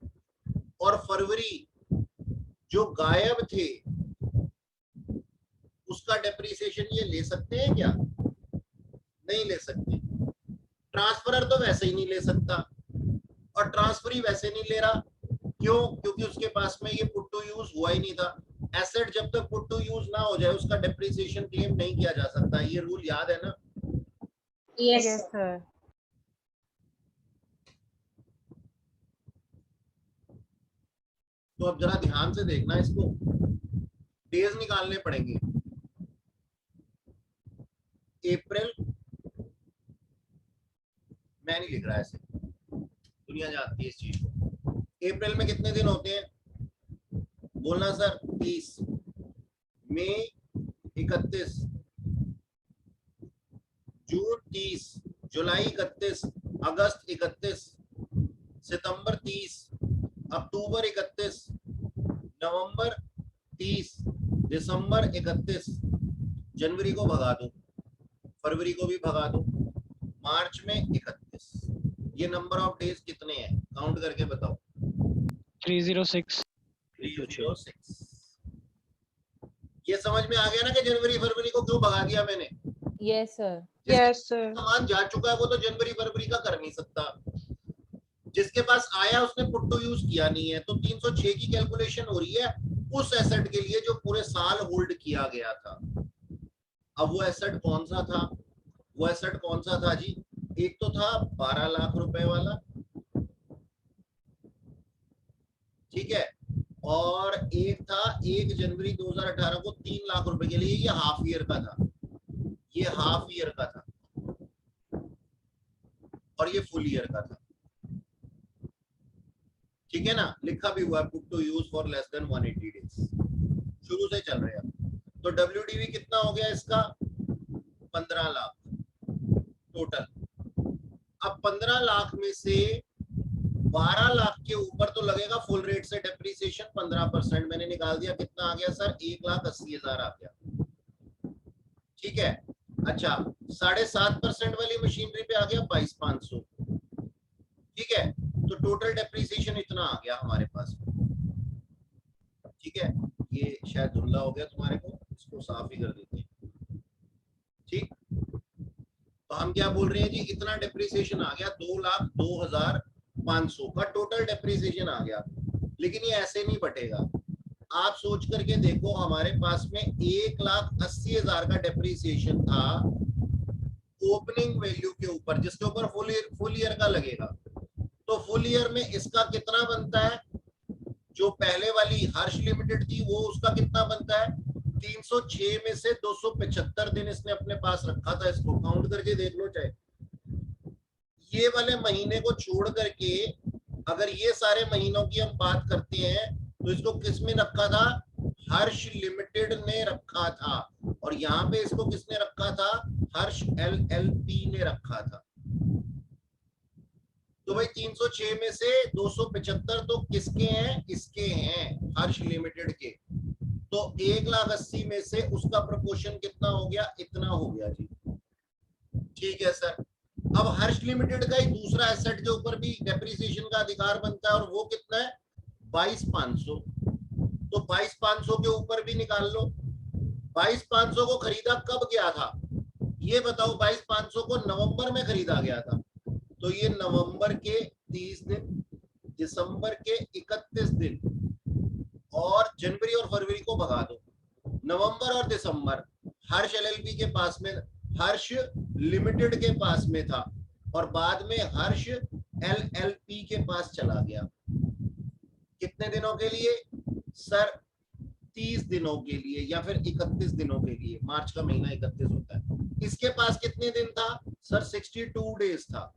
और फरवरी जो गायब थे उसका डेप्रिसिएशन ये ले सकते हैं क्या? नहीं ले सकते। ट्रांसफरर तो वैसे ही नहीं ले सकता और ट्रांसफरी वैसे नहीं ले रहा। क्यों? क्योंकि उसके पास में ये पुट टू यूज हुआ ही नहीं था। एसेट जब तक पुट टू यूज ना हो जाए उसका डेप्रिसिएशन क्लेम नहीं किया जा सकता। ये रूल याद है ना? Yes sir. तो अब जरा ध्यान से देखना, इसको डेज निकालने पड़ेंगे। अप्रैल, मैं नहीं लिख रहा ऐसे, दुनिया जानती है इस चीज को। अप्रैल में कितने दिन होते हैं? बोलना सर। 30, मई 31, जून 30, जुलाई 31, अगस्त 31, सितंबर 30, अक्टूबर 31, नवंबर 30, दिसंबर 31, जनवरी को भगा दो, फरवरी को भी भगा दो, मार्च में 31। ये नंबर ऑफ डेज कितने हैं? काउंट करके बताओ। 306। 306। ये समझ में आ गया ना कि जनवरी फरवरी को क्यों भगा दिया मैंने? Yes sir. Yes sir. सामान जा चुका है वो तो जनवरी फरवरी का कर नहीं सकता। जिसके पास आया उसने पुट टू यूज किया नहीं है। तो 306 की कैलकुलेशन हो रही है उस एसेट के लिए जो पूरे साल होल्ड किया गया था। अब वो एसेट कौन सा था? वो एसेट कौन सा था जी? एक तो था 12 लाख रुपए वाला, ठीक है, और एक था 1 जनवरी 2018 को 3 लाख रुपए के लिए। ये हाफ ईयर का था, ये हाफ ईयर का था और ये फुल ईयर का था। ठीक है ना? लिखा भी हुआ है put to use for less than 180 days. शुरू से चल रहे हैं। तो WDV कितना हो गया इसका? 15 लाख टोटल। अब 15 लाख में से 12 लाख के ऊपर तो लगेगा फुल रेट से डेप्रिसिएशन 15%। मैंने निकाल दिया, कितना आ गया सर? 1,80,000 आ गया। ठीक है। अच्छा, 7.5% वाली मशीनरी पे आ गया 22,500। ठीक है, तो टोटल डेप्रिसिएशन इतना आ गया हमारे पास। ठीक है, ये शायद धुंधला हो गया तुम्हारे को, इसको साफ ही कर देते हैं। ठीक, तो हम क्या बोल रहे हैं जी? इतना डेप्रिसिएशन आ गया, 2,02,500 का टोटल डेप्रिसिएशन आ गया। लेकिन ये ऐसे नहीं बटेगा। आप सोच करके देखो, हमारे पास में 1,80,000 का डेप्रिसिएशन था ओपनिंग वैल्यू के ऊपर, जिसके ऊपर फुल ईयर का लगेगा। तो फुल ईयर में इसका कितना बनता है? जो पहले वाली हर्ष लिमिटेड थी वो उसका कितना बनता है? 306 में से 275 दिन इसने अपने पास रखा था। इसको काउंट करके देख लो। चाहे ये वाले महीने को छोड़ करके अगर ये सारे महीनों की हम बात करते हैं तो इसको किस में रखा था? हर्ष लिमिटेड ने रखा था। और यहाँ पे इसको किसने रखा था? हर्ष LLP ने रखा था। तो भाई 306 में से 275 तो किसके हैं? इसके हैं, हर्ष लिमिटेड के। तो 1,80,000 में से उसका प्रोपोर्शन कितना हो गया? इतना हो गया जी। ठीक है सर। अब हर्ष लिमिटेड का ही दूसरा एसेट के ऊपर भी डेप्रिसिएशन का अधिकार बनता है और वो कितना है 22,500। तो 22,500 के ऊपर भी निकाल लो। 22,500 को खरीदा कब गया था ये बताओ। 22,500 को नवंबर में खरीदा गया था, तो ये नवंबर के 30 दिन, दिसंबर के 31 दिन और जनवरी और फरवरी को भगा दो। नवंबर और दिसंबर हर्ष एलएलपी के पास में, हर्ष लिमिटेड के पास में था और बाद में हर्ष एलएलपी के पास चला गया। कितने दिनों के लिए सर? 30 दिनों के लिए या फिर 31 दिनों के लिए। मार्च का महीना 31 होता है। इसके पास कितने दिन था सर? 62 डेज था।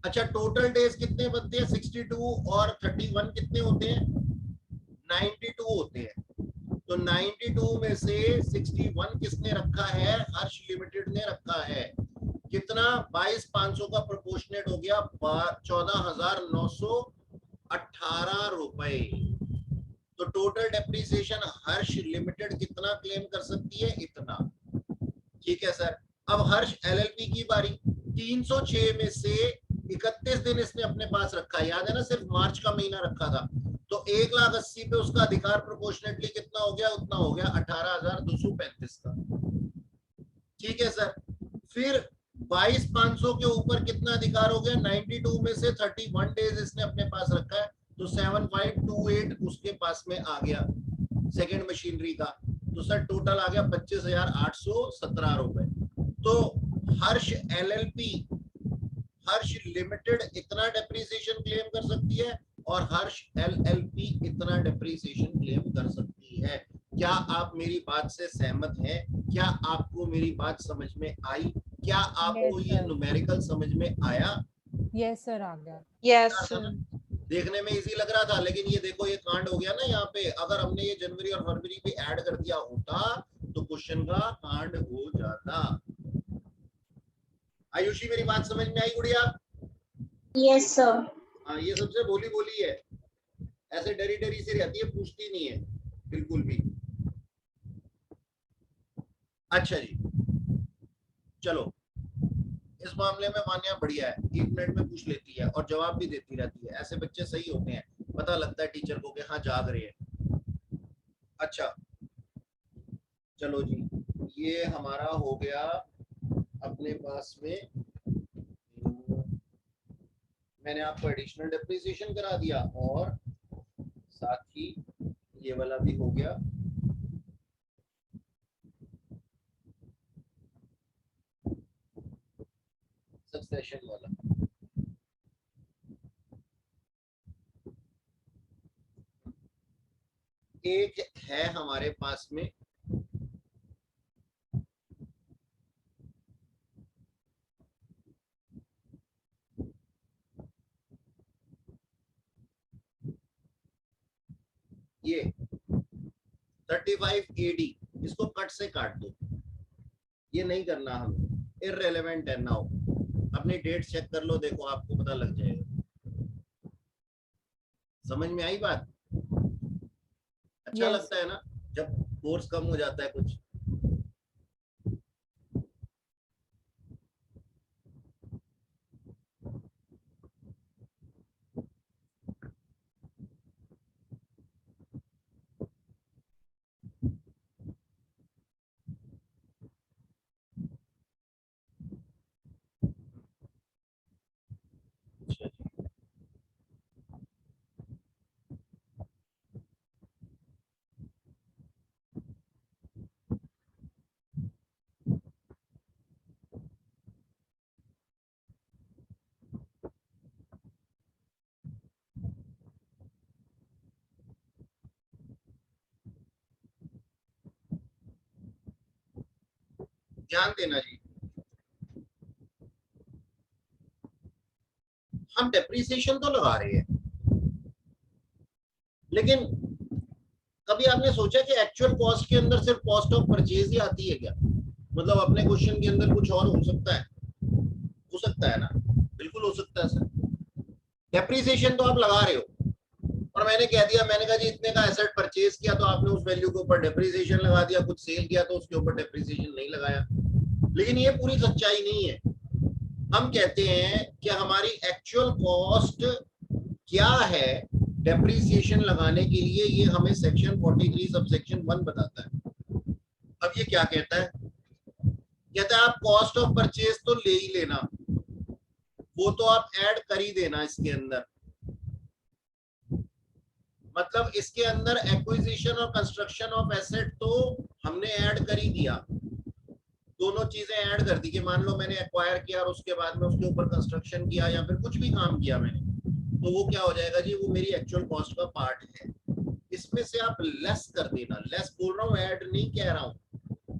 अच्छा, टोटल डेज कितने बनते हैं? 62 और 31 कितने होते हैं? 92 होते हैं। तो 92 में से 61 किसने रखा है? हर्ष लिमिटेड ने रखा है। कितना? 22,500 का प्रोपोर्शनेट हो गया 14,918 रुपए। तो टोटल डेप्रिसिएशन हर्ष लिमिटेड कितना क्लेम कर सकती है? इतना। ठीक है सर। अब हर्ष एलएलपी की बारी। 306 में से 31 दिन इसने अपने पास रखा है, याद है ना? सिर्फ मार्च का महीना रखा था। तो 1,80,000 पे उसका अधिकार प्रोपोर्शनेटली कितना हो गया? उतना हो गया 18,235 का। ठीक है सर। फिर 22,500 के ऊपर कितना अधिकार हो गया? 92 में से 31 डेज इसने अपने पास रखा है, तो 7528 उसके पास में आ गया सेकेंड मशीनरी का। तो सर टोटल आ गया 25,817 रुपए। तो हर्ष एलएलपी, हर्ष लिमिटेड इतना डेप्रिसिएशन क्लेम कर सकती है और हर्ष एलएलपी इतना डेप्रिसिएशन क्लेम कर सकती है। क्या आप मेरी बात से सहमत हैं? क्या आपको मेरी बात समझ में आई? क्या आपको Yes, ये sir. न्यूमेरिकल समझ में आया? यस सर, आ गया। Yes, sir. देखने में इजी लग रहा था, लेकिन ये देखो ये कांड हो गया ना यहाँ पे। अगर हमने ये जनवरी और फरवरी भी ऐड कर दिया होता तो क्वेश्चन का कांड हो जाता। आयुषी मेरी बात समझ में आई गुड़िया? Yes, sir. हाँ, ये सबसे भोली भोली है, ऐसे डरी डरी से रहती है, पूछती नहीं है बिल्कुल भी। अच्छा जी, चलो इस मामले में मान्या बढ़िया है, 1 मिनट में पूछ लेती है और जवाब भी देती रहती है। ऐसे बच्चे सही होते हैं, पता लगता है टीचर को कि हाँ जाग रहे हैं। अच्छा चलो जी, ये हमारा हो गया अपने पास में। मैंने आपको एडिशनल डेप्रिसिएशन करा दिया और साथ ही ये वाला भी हो गया। सक्सेशन वाला। एक है हमारे पास में ये 35 AD, इसको कट से काट दो, ये नहीं करना हमें, इररिलेवेंट है। नाउ अपनी डेट चेक कर लो, देखो आपको पता लग जाएगा। समझ में आई बात? अच्छा Yes. लगता है ना जब कोर्स कम हो जाता है कुछ। ध्यान देना जी, हम डेप्रिसिएशन तो लगा रहे हैं, लेकिन कभी आपने सोचा कि एक्चुअल कॉस्ट के अंदर सिर्फ कॉस्ट ऑफ परचेज ही आती है क्या? मतलब अपने क्वेश्चन के अंदर कुछ और हो सकता है? हो सकता है ना, बिल्कुल हो सकता है सर। डेप्रिसिएशन तो आप लगा रहे हो और मैंने कह दिया, मैंने कहा जी इतने का एसेट परचेज किया तो आपने उस वैल्यू के ऊपर डेप्रिसिएशन लगा दिया, कुछ सेल किया तो उसके ऊपर डेप्रिसिएशन नहीं लगाया। लेकिन ये पूरी सच्चाई नहीं है। हम कहते हैं कि हमारी एक्चुअल कॉस्ट क्या है डेप्रिसिएशन लगाने के लिए, ये हमें सेक्शन 43 सब सेक्शन 1 बताता है। अब ये क्या कहता है? कहता है आप कॉस्ट ऑफ परचेज तो ले ही लेना, वो तो आप ऐड कर ही देना इसके अंदर। मतलब इसके अंदर एक्विजिशन और कंस्ट्रक्शन ऑफ एसेट तो हमने ऐड कर ही दिया, दोनों चीजें ऐड कर दी कि मान लो मैंने एक्वायर किया और उसके बाद में उसके ऊपर कंस्ट्रक्शन किया या फिर कुछ भी काम किया मैंने, तो वो क्या हो जाएगा जी, वो मेरी एक्चुअल कॉस्ट का पार्ट है। इसमें से आप लेस कर देना, लेस बोल रहा हूँ, ऐड नहीं कह रहा हूँ,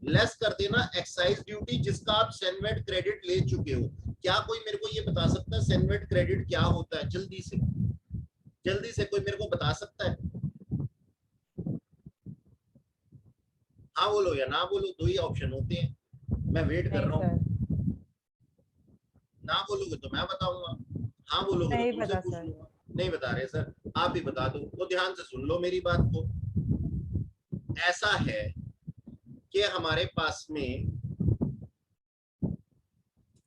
लेस कर देना एक्साइज ड्यूटी जिसका आप सेनवेट क्रेडिट ले चुके हो। क्या कोई मेरे को ये बता सकता है सेनवेट क्रेडिट क्या होता है? जल्दी से कोई मेरे को बता सकता है? हाँ बोलो या ना बोलो, दो ही ऑप्शन होते हैं, मैं वेट कर रहा हूँ। ना बोलोगे तो मैं बताऊंगा, हाँ बोलोगे तो तुमसे पूछ लूंगा। नहीं बता रहे सर, आप ही बता दो। तो ध्यान से सुन लो मेरी बात को। ऐसा है कि हमारे पास में,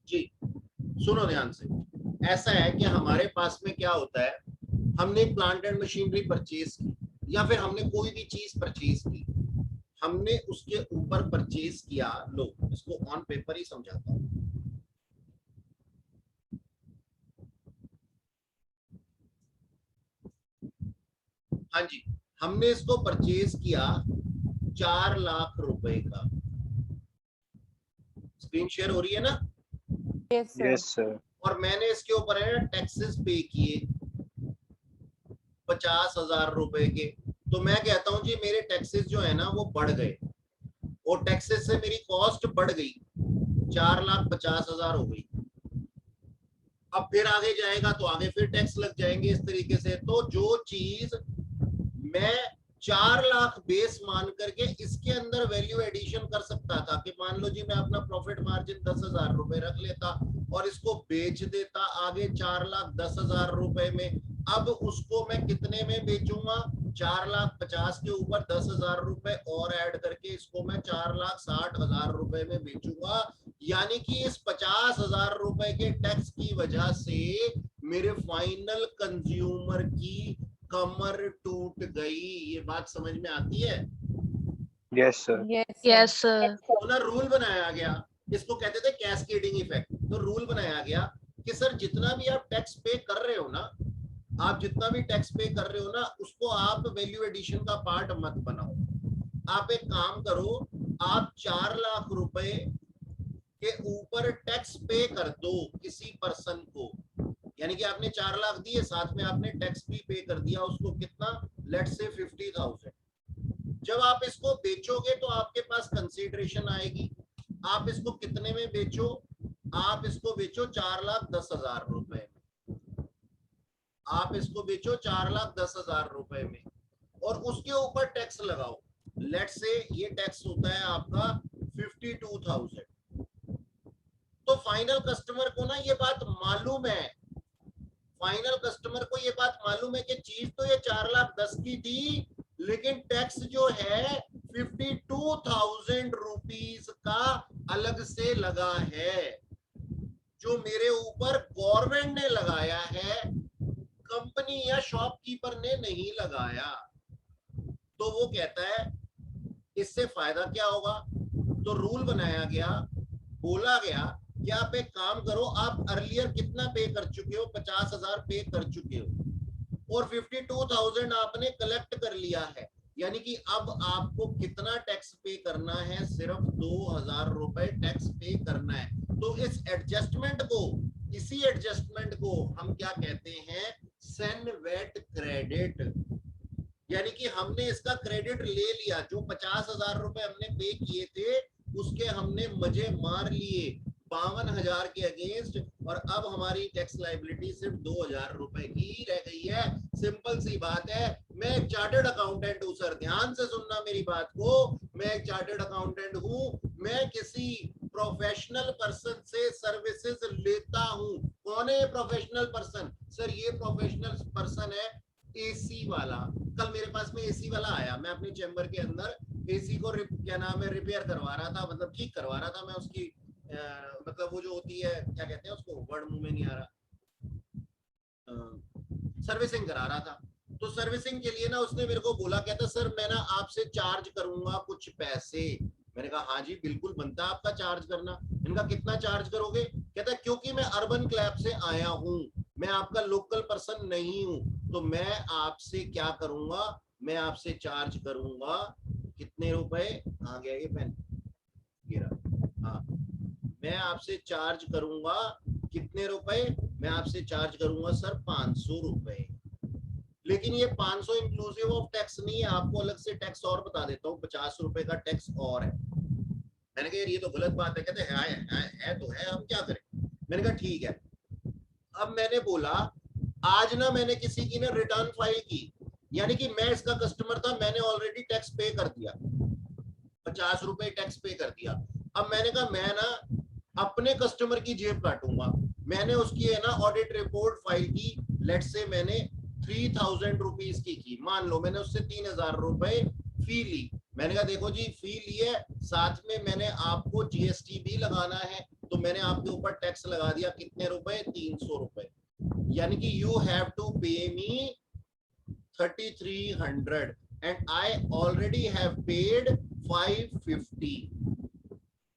जी सुनो ध्यान से, ऐसा है कि हमारे पास में क्या होता है, हमने प्लांट एंड मशीनरी परचेज की या फिर हमने कोई भी चीज परचेज की, हमने उसके ऊपर परचेज किया। लो इसको ऑन पेपर ही समझाता हूं। हाँ जी, हमने इसको परचेज किया 4 लाख रुपए का। स्क्रीन शेयर हो रही है ना? Yes, sir. और मैंने इसके ऊपर है टैक्सेस पे किए 50,000 रुपए के। तो मैं कहता हूं जी मेरे टैक्सेस जो है ना वो बढ़ गए और टैक्सेस से मेरी कॉस्ट बढ़ गई, 4,50,000 हो गई। अब फिर आगे जाएगा तो आगे फिर टैक्स लग जाएंगे इस तरीके से। तो जो चीज मैं 4 लाख बेस मान करके इसके अंदर वैल्यू एडिशन कर सकता था कि मान लो जी मैं अपना प्रॉफिट मार्जिन 10,000 रुपए रख लेता और इसको बेच देता आगे 4,10,000 रुपए में। अब उसको मैं कितने में बेचूंगा? 4,50,000 के ऊपर 10,000 रुपए और ऐड करके इसको मैं 4,60,000 रुपए में बेचूंगा। यानी कि इस 50,000 रुपए के टैक्स की वजह से मेरे फाइनल कंज्यूमर की कमर टूट गई। ये बात समझ में आती है? Yes, sir. Yes, sir. तो ना रूल बनाया गया, इसको कहते थे कैस्केडिंग इफेक्ट। तो रूल बनाया गया कि सर जितना भी आप टैक्स पे कर रहे हो ना, आप जितना भी टैक्स पे कर रहे हो ना, उसको आप वैल्यू एडिशन का पार्ट मत बनाओ। आप एक काम करो, आप 4 लाख रुपए के ऊपर टैक्स पे कर दो किसी पर्सन को। यानी कि आपने 4 लाख दिए, साथ में आपने टैक्स भी पे कर दिया उसको, कितना? Let's say 50,000। जब आप इसको बेचोगे तो आपके पास कंसीडरेशन आएगी। आप इसको कितने में बेचो? आप इसको बेचो 4,10,000 रुपए में। आप इसको बेचो 4,10,000 रुपए में और उसके ऊपर टैक्स लगाओ। लेट्स से ये टैक्स होता है आपका 52,000। तो फाइनल कस्टमर को ना ये बात मालूम है, फाइनल कस्टमर को ये बात मालूम है कि चीज तो ये 4,10,000 की थी, लेकिन टैक्स जो है 52,000 रुपीज का अलग से लगा है, जो मेरे ऊपर गवर्नमेंट ने लगाया है, कंपनी या शॉपकीपर ने नहीं लगाया। तो वो कहता है इससे फायदा क्या होगा? तो रूल बनाया गया, बोला गया कि आप एक काम करो, आप अर्लियर कितना पे कर चुके हो? 50,000 पे कर चुके हो और 52,000 आपने कलेक्ट कर लिया है। यानी कि अब आपको कितना टैक्स पे करना है? सिर्फ 2,000 रुपए टैक्स पे करना है। तो इस एडजस्टमेंट को, इसी एडजस्टमेंट को हम क्या कहते हैं? CENVAT credit. यानी कि हमने इसका क्रेडिट ले लिया, जो 50,000 रुपए हमने पे किए थे उसके हमने मजे मार लिए 52,000 के अगेंस्ट, और अब हमारी टैक्स लाइबिलिटी सिर्फ 2,000 रुपए की रह गई है। सिंपल सी बात है। मैं एक चार्टर्ड अकाउंटेंट हूं सर, ध्यान से सुनना मेरी बात को। मैं एक चार्टर्ड अकाउंटेंट हूं, मैं किसी प्रोफेशनल पर्सन से सर्विसेज लेता हूं। कौन है ये प्रोफेशनल पर्सन? सर ये प्रोफेशनल पर्सन है एसी वाला। कल मेरे पास में एसी वाला आया, मैं अपने चैम्बर के अंदर एसी को क्या नाम है रिपेयर करवा रहा था, मतलब ठीक करवा रहा था मैं उसकी मतलब वो जो होती है, क्या कहते हैं उसको, वर्ड मुंह में नहीं आ रहा, सर्विसिंग करा रहा था। तो सर्विसिंग के लिए ना उसने मेरे को बोला, कहता सर मैं ना आपसे चार्ज करूंगा कुछ पैसे। मैंने कहा हाँ जी बिल्कुल बनता है आपका चार्ज करना। मैंने कहा कितना चार्ज करोगे? कहता क्योंकि मैं अर्बन क्लैब से आया हूँ, मैं आपका लोकल पर्सन नहीं हूँ, तो मैं आपसे क्या करूंगा, मैं आपसे चार्ज करूंगा कितने रुपए, कहाँ गया ये पेन, हाँ, मैं आपसे चार्ज करूंगा कितने रुपए, मैं आपसे चार्ज करूंगा सर 500 रुपए। लेकिन ये 500 इंक्लूसिव ऑफ टैक्स नहीं है, आपको अलग से टैक्स और बता देता हूँ, 50 रुपए का टैक्स और है। मैंने कहा ये तो गलत बात है। कहते है तो है, हम क्या करें। मैंने कहा ठीक है। अब मैंने बोला आज ना मैंने किसी की ना रिटर्न फाइल की, यानी कि मैं इसका कस्टमर था, मैंने ऑलरेडी टैक्स पे कर दिया, 50 रुपए टैक्स पे कर दिया। अब मैंने कहा मैं ना अपने कस्टमर की जेब काटूंगा। मैंने उसकी है ना ऑडिट रिपोर्ट फाइल की, लेट से मैंने 3000 रुपीज की, मान लो मैंने उससे 3000 रुपए फी ली। मैंने कहा देखो जी फी ली है, साथ में मैंने आपको जीएसटी भी लगाना है, तो मैंने आपके ऊपर टैक्स लगा दिया कितने रुपए, 300 रुपए, यानी कि यू हैव टू पे मी 3300 and I already have paid 550।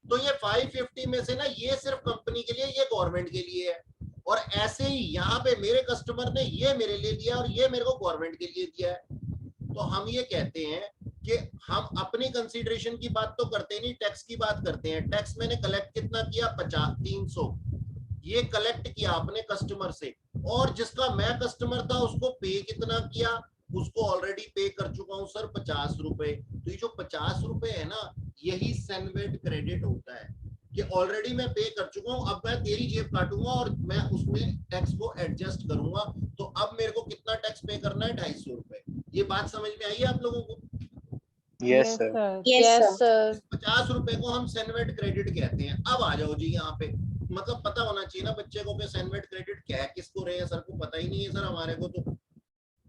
तो ये 550 में से ना ये सिर्फ कंपनी के लिए, ये गवर्नमेंट के लिए है, और ऐसे ही यहाँ पे मेरे कस्टमर ने ये मेरे लिए दिया और ये मेरे को गवर्नमेंट के लिए दिया है। तो हम ये कहते हैं कि हम अपनी कंसीडरेशन की बात तो करते नहीं, टैक्स की बात करते हैं। टैक्स मैंने कलेक्ट कितना किया, 300, ये कलेक्ट किया अपने कस्टमर से, और जिसका मैं कस्टमर था उसको पे कितना किया, उसको ऑलरेडी पे कर चुका हूं सर 50 रुपए। तो ये जो 50 रुपए है ना, यही सैनवेट क्रेडिट होता है कि ऑलरेडी मैं पे कर चुका हूं, अब मैं तेरी जेब काटूंगा और मैं उसमें टैक्स को एडजस्ट करूंगा। तो अब मेरे को कितना टैक्स पे करना है, 250 रुपए। ये बात समझ में आई है आप लोगों को? Yes sir. Yes, sir. 50 रुपए को हम सैनवेट क्रेडिट कहते हैं। अब आ जाओ जी यहाँ पे, मतलब पता होना चाहिए ना बच्चे को कि सैनवेट क्रेडिट क्या है, किसको रहे हैं, सर को पता ही नहीं है सर हमारे को।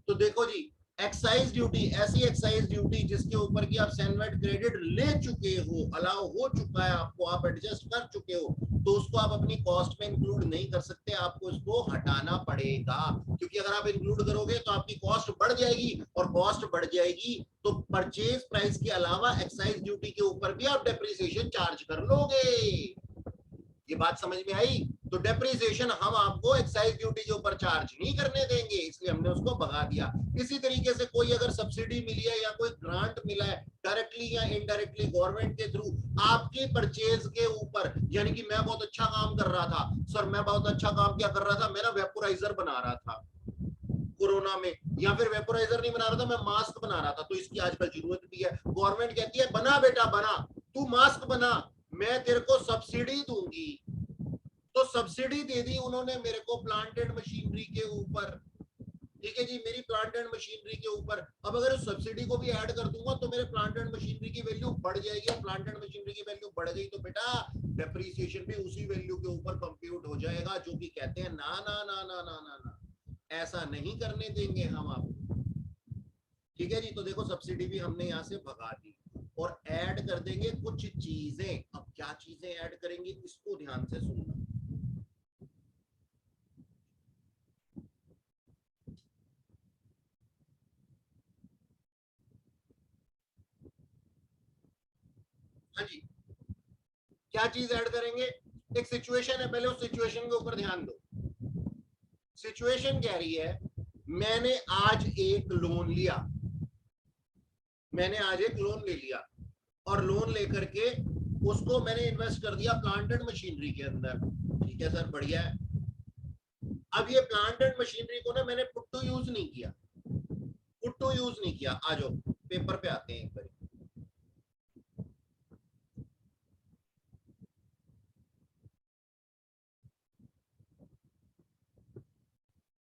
तो देखो जी, एक्साइज ड्यूटी, ऐसी एक्साइज ड्यूटी जिसके ऊपर की आप सैनवेट क्रेडिट ले चुके हो, अलाउ हो चुका है आपको, आप एडजस्ट कर चुके हो, तो उसको आप अपनी कॉस्ट में इंक्लूड नहीं कर सकते, आपको इसको हटाना पड़ेगा। क्योंकि अगर आप इंक्लूड करोगे तो आपकी कॉस्ट बढ़ जाएगी, और कॉस्ट बढ़ जाएगी तो परचेज प्राइस के अलावा एक्साइज ड्यूटी के ऊपर भी आप डेप्रिसिएशन चार्ज कर लोगे। ये बात समझ में आई? तो डेप्रिसिएशन हम आपको एक्साइज ड्यूटी के ऊपर चार्ज नहीं करने देंगे, इसलिए हमने उसको भगा दिया। इसी तरीके से कोई अगर सब्सिडी मिली है या कोई ग्रांट मिला है डायरेक्टली या इनडायरेक्टली गवर्नमेंट के थ्रू आपकी परचेज के ऊपर, यानी कि मैं बहुत अच्छा काम कर रहा था सर, मैं बहुत अच्छा काम क्या कर रहा था, मैं ना वेपोराइजर बना रहा था कोरोना में, या फिर वेपोराइजर नहीं बना रहा था, मैं मास्क बना रहा था, तो इसकी आजकल जरूरत भी है। गवर्नमेंट कहती है बना बेटा बना, तू मास्क बना, मैं तेरे को सब्सिडी दूंगी। तो सब्सिडी दे दी उन्होंने मेरे को प्लांट एंड मशीनरी के ऊपर, ठीक है जी, मेरी प्लांट एंड मशीनरी के ऊपर। अब अगर उस सब्सिडी को भी ऐड कर दूंगा तो मेरे प्लांट एंड मशीनरी की वैल्यू बढ़ जाएगी, और प्लांट एंड मशीनरी की वैल्यू बढ़ गई तो बेटा डेप्रिसिएशन भी उसी वैल्यू के ऊपर कंप्यूट हो जाएगा, जो कि कहते हैं ना ना ना ना ना ना ना, ऐसा नहीं करने देंगे हम आपको। ठीक है जी, तो देखो सब्सिडी भी हमने यहाँ से भगा दी, और ऐड कर देंगे कुछ चीजें। अब क्या चीजें ऐड करेंगे इसको ध्यान से सुनना। हाँ जी, क्या चीज ऐड करेंगे? एक सिचुएशन है, पहले उस सिचुएशन के ऊपर ध्यान दो। सिचुएशन कह रही है मैंने आज एक लोन लिया, मैंने आज एक लोन ले लिया, और लोन लेकर के उसको मैंने इन्वेस्ट कर दिया प्लांट एंड मशीनरी के अंदर। ठीक है सर, बढ़िया है। अब ये प्लांट एंड मशीनरी को ना मैंने पुट टू यूज नहीं किया, पुट टू यूज नहीं किया। आ जाओ पेपर पे आते हैं एक बार।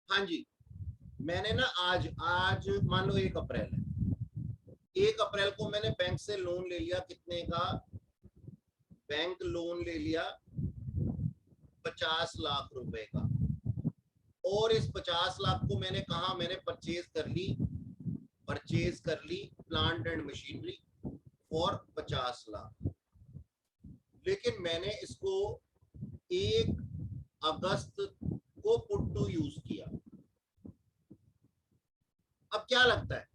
हाँ जी, मैंने ना आज मान लो 1 अप्रैल है, 1 अप्रैल को मैंने बैंक से लोन ले लिया, कितने का? बैंक लोन ले लिया 50 लाख रुपए का, और इस 50 लाख को मैंने कहा, मैंने परचेज कर ली plant and machinery for 50 lakh. लेकिन मैंने इसको 1 अगस्त को पुट टू यूज किया। अब क्या लगता है,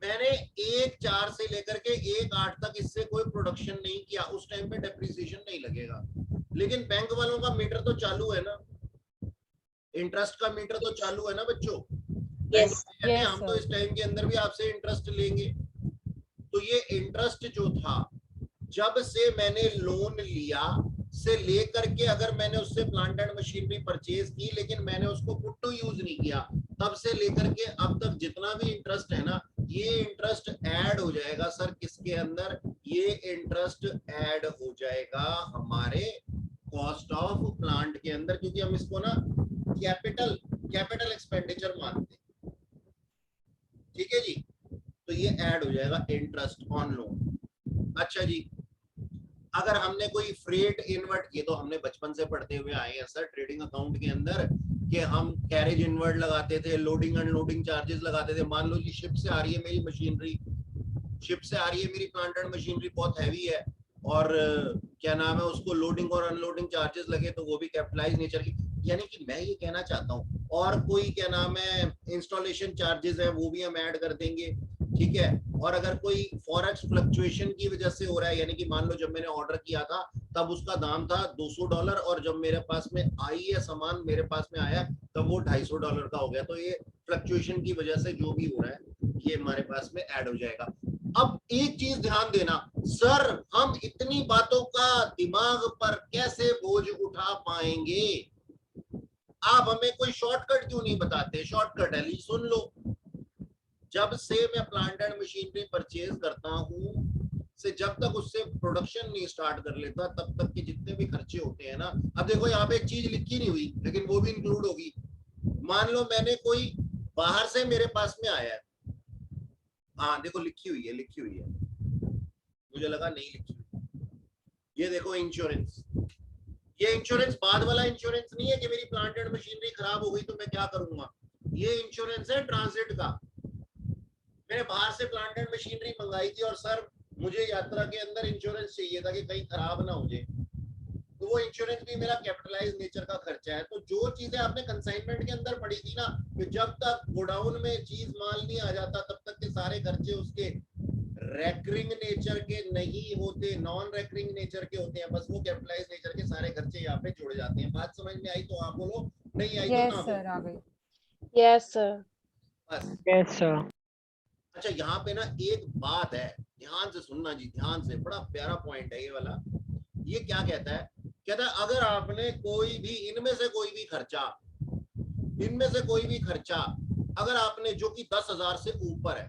मैंने 1/4 से लेकर के 1/8 तक इससे कोई प्रोडक्शन नहीं किया, उस टाइम पे डेप्रिसिएशन नहीं लगेगा। लेकिन बैंक वालों का मीटर तो चालू है ना, इंटरेस्ट का मीटर तो चालू है ना बच्चों। Yes, हम तो इस टाइम के अंदर भी आपसे इंटरेस्ट लेंगे। तो ये इंटरेस्ट जो था, जब से मैंने लोन लिया से लेकर के, अगर मैंने उससे प्लांट एंड मशीनरी परचेज की लेकिन मैंने उसको पुट टू यूज नहीं किया, तब से लेकर के अब तक जितना भी इंटरेस्ट है ना, ये इंटरेस्ट ऐड हो जाएगा सर किसके अंदर, ये इंटरेस्ट ऐड हो जाएगा हमारे कॉस्ट ऑफ प्लांट के अंदर, क्योंकि हम इसको ना कैपिटल एक्सपेंडिचर मानते हैं। ठीक है जी, तो ये ऐड हो जाएगा इंटरेस्ट ऑन लोन। अच्छा जी, अगर हमने कोई फ्रेट इनवर्ट, ये तो हमने बचपन से पढ़ते हुए आए हैं सर ट्रेडिंग अकाउंट के अंदर, कि हम कैरेज इनवर्ट लगाते थे, लोडिंग अनलोडिंग चार्जेस लगाते थे। मान लो जी शिप से आ रही है मेरी मशीनरी, शिप से आ रही है मेरी प्लांट एंड मशीनरी, बहुत हैवी है, और क्या नाम है, उसको लोडिंग और अनलोडिंग चार्जेस लगे तो वो भी कैपिटलाइज नेचर की। यानी कि मैं ये कहना चाहता हूँ, और कोई क्या नाम है इंस्टॉलेशन चार्जेस है वो भी हम ऐड कर देंगे। ठीक है, और अगर कोई फॉरेक्स फ्लक्चुएशन की वजह से हो रहा है, यानी कि मान लो जब मैंने ऑर्डर किया था तब उसका दाम था $200, और जब मेरे पास में आई है सामान, मेरे पास में आया तब वो $250 का हो गया, तो ये फ्लक्चुएशन की वजह से जो भी हो रहा है ये हमारे पास में ऐड हो जाएगा। अब एक चीज ध्यान देना सर, हम इतनी बातों का दिमाग पर कैसे बोझ उठा पाएंगे? आप हमें कोई शॉर्टकट क्यों नहीं बताते? शॉर्टकट है, ली सुन लो। जब से मैं प्लांट एंड मशीनरी परचेज करता हूँ से जब तक उससे प्रोडक्शन नहीं स्टार्ट कर लेता, तब तक के जितने भी खर्चे होते हैं ना, अब देखो यहाँ पे एक चीज लिखी नहीं हुई लेकिन वो भी इंक्लूड होगी। मान लो मैंने कोई बाहर से मेरे पास में आया है, हाँ देखो लिखी हुई है, मुझे लगा नहीं लिखी हुई। ये देखो इंश्योरेंस, ये इंश्योरेंस बाद वाला इंश्योरेंस नहीं है कि मेरी प्लांट एंड मशीनरी खराब हो गई तो मैं क्या करूंगा। ये इंश्योरेंस है ट्रांजिट का। मैंने बाहर से प्लांट एंड मशीनरी मंगाई थी और सर मुझे यात्रा के अंदर इंश्योरेंस चाहिए था कि कहीं खराब ना हो जाए, तो वो इंश्योरेंस भी मेरा कैपिटलाइज नेचर का खर्चा है। तो जो चीजें आपने कंसाइनमेंट के अंदर पढ़ी थी ना, कि जब तक गोडाउन में चीज माल नहीं आ जाता तब तक के सारे खर्चे उसके रेकरिंग नेचर के नहीं होते, नॉन रेकरिंग नेचर के होते हैं, बस वो कैपिटलाइज नेचर के सारे खर्चे यहाँ पे जुड़ जाते हैं। बात समझ में आई तो आप बोलो, नहीं आई तो ना सर आ गई। Yes, sir. बस। Yes, sir. अच्छा यहाँ पे ना एक बात है, ध्यान से सुनना जी, ध्यान से, बड़ा प्यारा पॉइंट है ये वाला। ये क्या कहता है, कहता है अगर आपने कोई भी इनमें से कोई भी खर्चा अगर आपने, जो कि 10,000 से ऊपर है,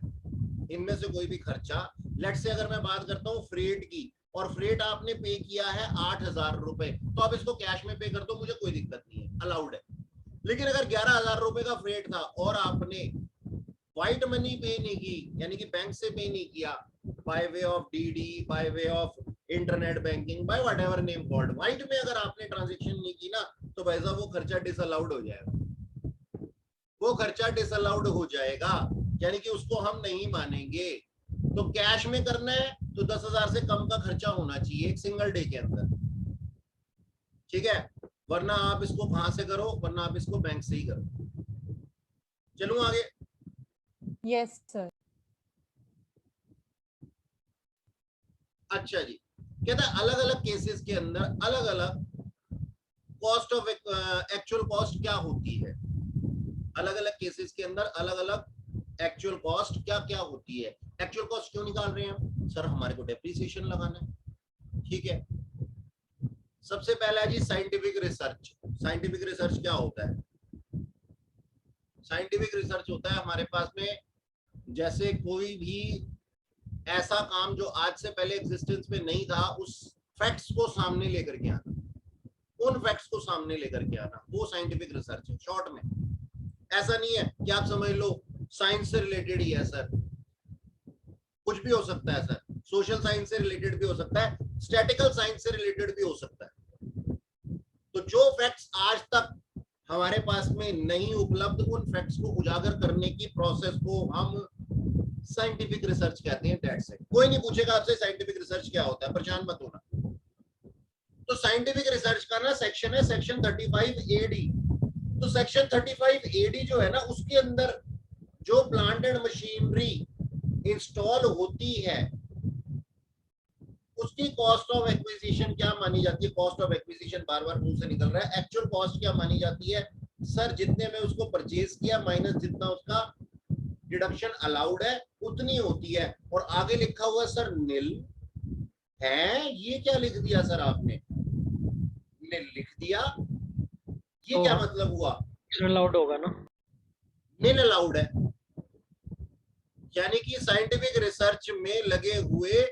इनमें से कोई भी खर्चा, लेट्स से अगर मैं बात करता हूँ फ्रेट की, और फ्रेट आपने पे किया है 8,000 रुपए, तो आप इसको कैश में पे कर दो, मुझे कोई दिक्कत नहीं है, अलाउड है। लेकिन अगर 11,000 रुपए का फ्रेट था और आपने व्हाइट मनी पे नहीं की, यानी कि बैंक से पे नहीं किया, by way of DD, by way of internet banking, by whatever name called, व्हाइट में अगर आपने ट्रांजैक्शन नहीं की ना, तो भाई साहब वो खर्चा डिसअलाउड हो जाएगा, वो खर्चा डिसअलाउड हो जाएगा, यानी कि उसको हम नहीं मानेंगे। तो कैश में करना है तो 10,000 से कम का खर्चा होना चाहिए एक सिंगल डे के अंदर, ठीक है, वरना आप इसको कहां से करो, वरना आप इसको बैंक से ही करो। चलूं आगे। Yes sir. अच्छा जी, कहता है अलग अलग केसेस के अंदर अलग अलग कॉस्ट ऑफ एक्चुअल कॉस्ट क्या होती है, अलग अलग केसेस के अंदर अलग अलग एक्चुअल कॉस्ट क्या क्या होती है। एक्चुअल कॉस्ट क्यों निकाल रहे हैं हम? सर हमारे को डेप्रिसिएशन लगाना है, ठीक है। सबसे पहला है जी साइंटिफिक रिसर्च। साइंटिफिक रिसर्च क्या होता है? साइंटिफिक रिसर्च होता है हमारे पास में, जैसे कोई भी ऐसा काम जो आज से पहले एग्जिस्टेंस में नहीं था, उस फैक्ट्स को सामने लेकर के आना, उन फैक्ट्स को सामने लेकर के आना, वो साइंटिफिक रिसर्च है शॉर्ट में। ऐसा नहीं है कि आप समझ लो साइंस से रिलेटेड ही है सर, कुछ भी हो सकता है सर, सोशल साइंस से रिलेटेड भी हो सकता है, स्टैटिकल साइंस से रिलेटेड भी हो सकता है। तो जो फैक्ट्स आज तक हमारे पास में नहीं उपलब्ध, उन फैक्ट्स को उजागर करने की प्रोसेस को हम साइंटिफिक रिसर्च कहते हैं। That's it. कोई नहीं पूछेगा आपसे साइंटिफिक रिसर्च क्या होता है, परेशान मत होना। तो साइंटिफिक रिसर्च का ना सेक्शन है सेक्शन 35 AD। तो सेक्शन 35 AD जो है ना, उसके अंदर जो प्लांट एंड मशीनरी इंस्टॉल होती है उसकी कॉस्ट ऑफ एक्विजिशन क्या मानी जाती है? कॉस्ट ऑफ एक्विजिशन बार बार मुंह से निकल रहा है। एक्चुअल कॉस्ट क्या मानी जाती है? सर जितने में उसको परचेज किया माइनस जितना उसका डिडक्शन अलाउड है उतनी होती है। और आगे लिखा हुआ सर निल है। ये क्या लिख दिया सर आपने? निल लिख दिया, ये क्या मतलब हुआ? अलाउड होगा ना? निल अलाउड है, यानी कि साइंटिफिक रिसर्च में लगे हुए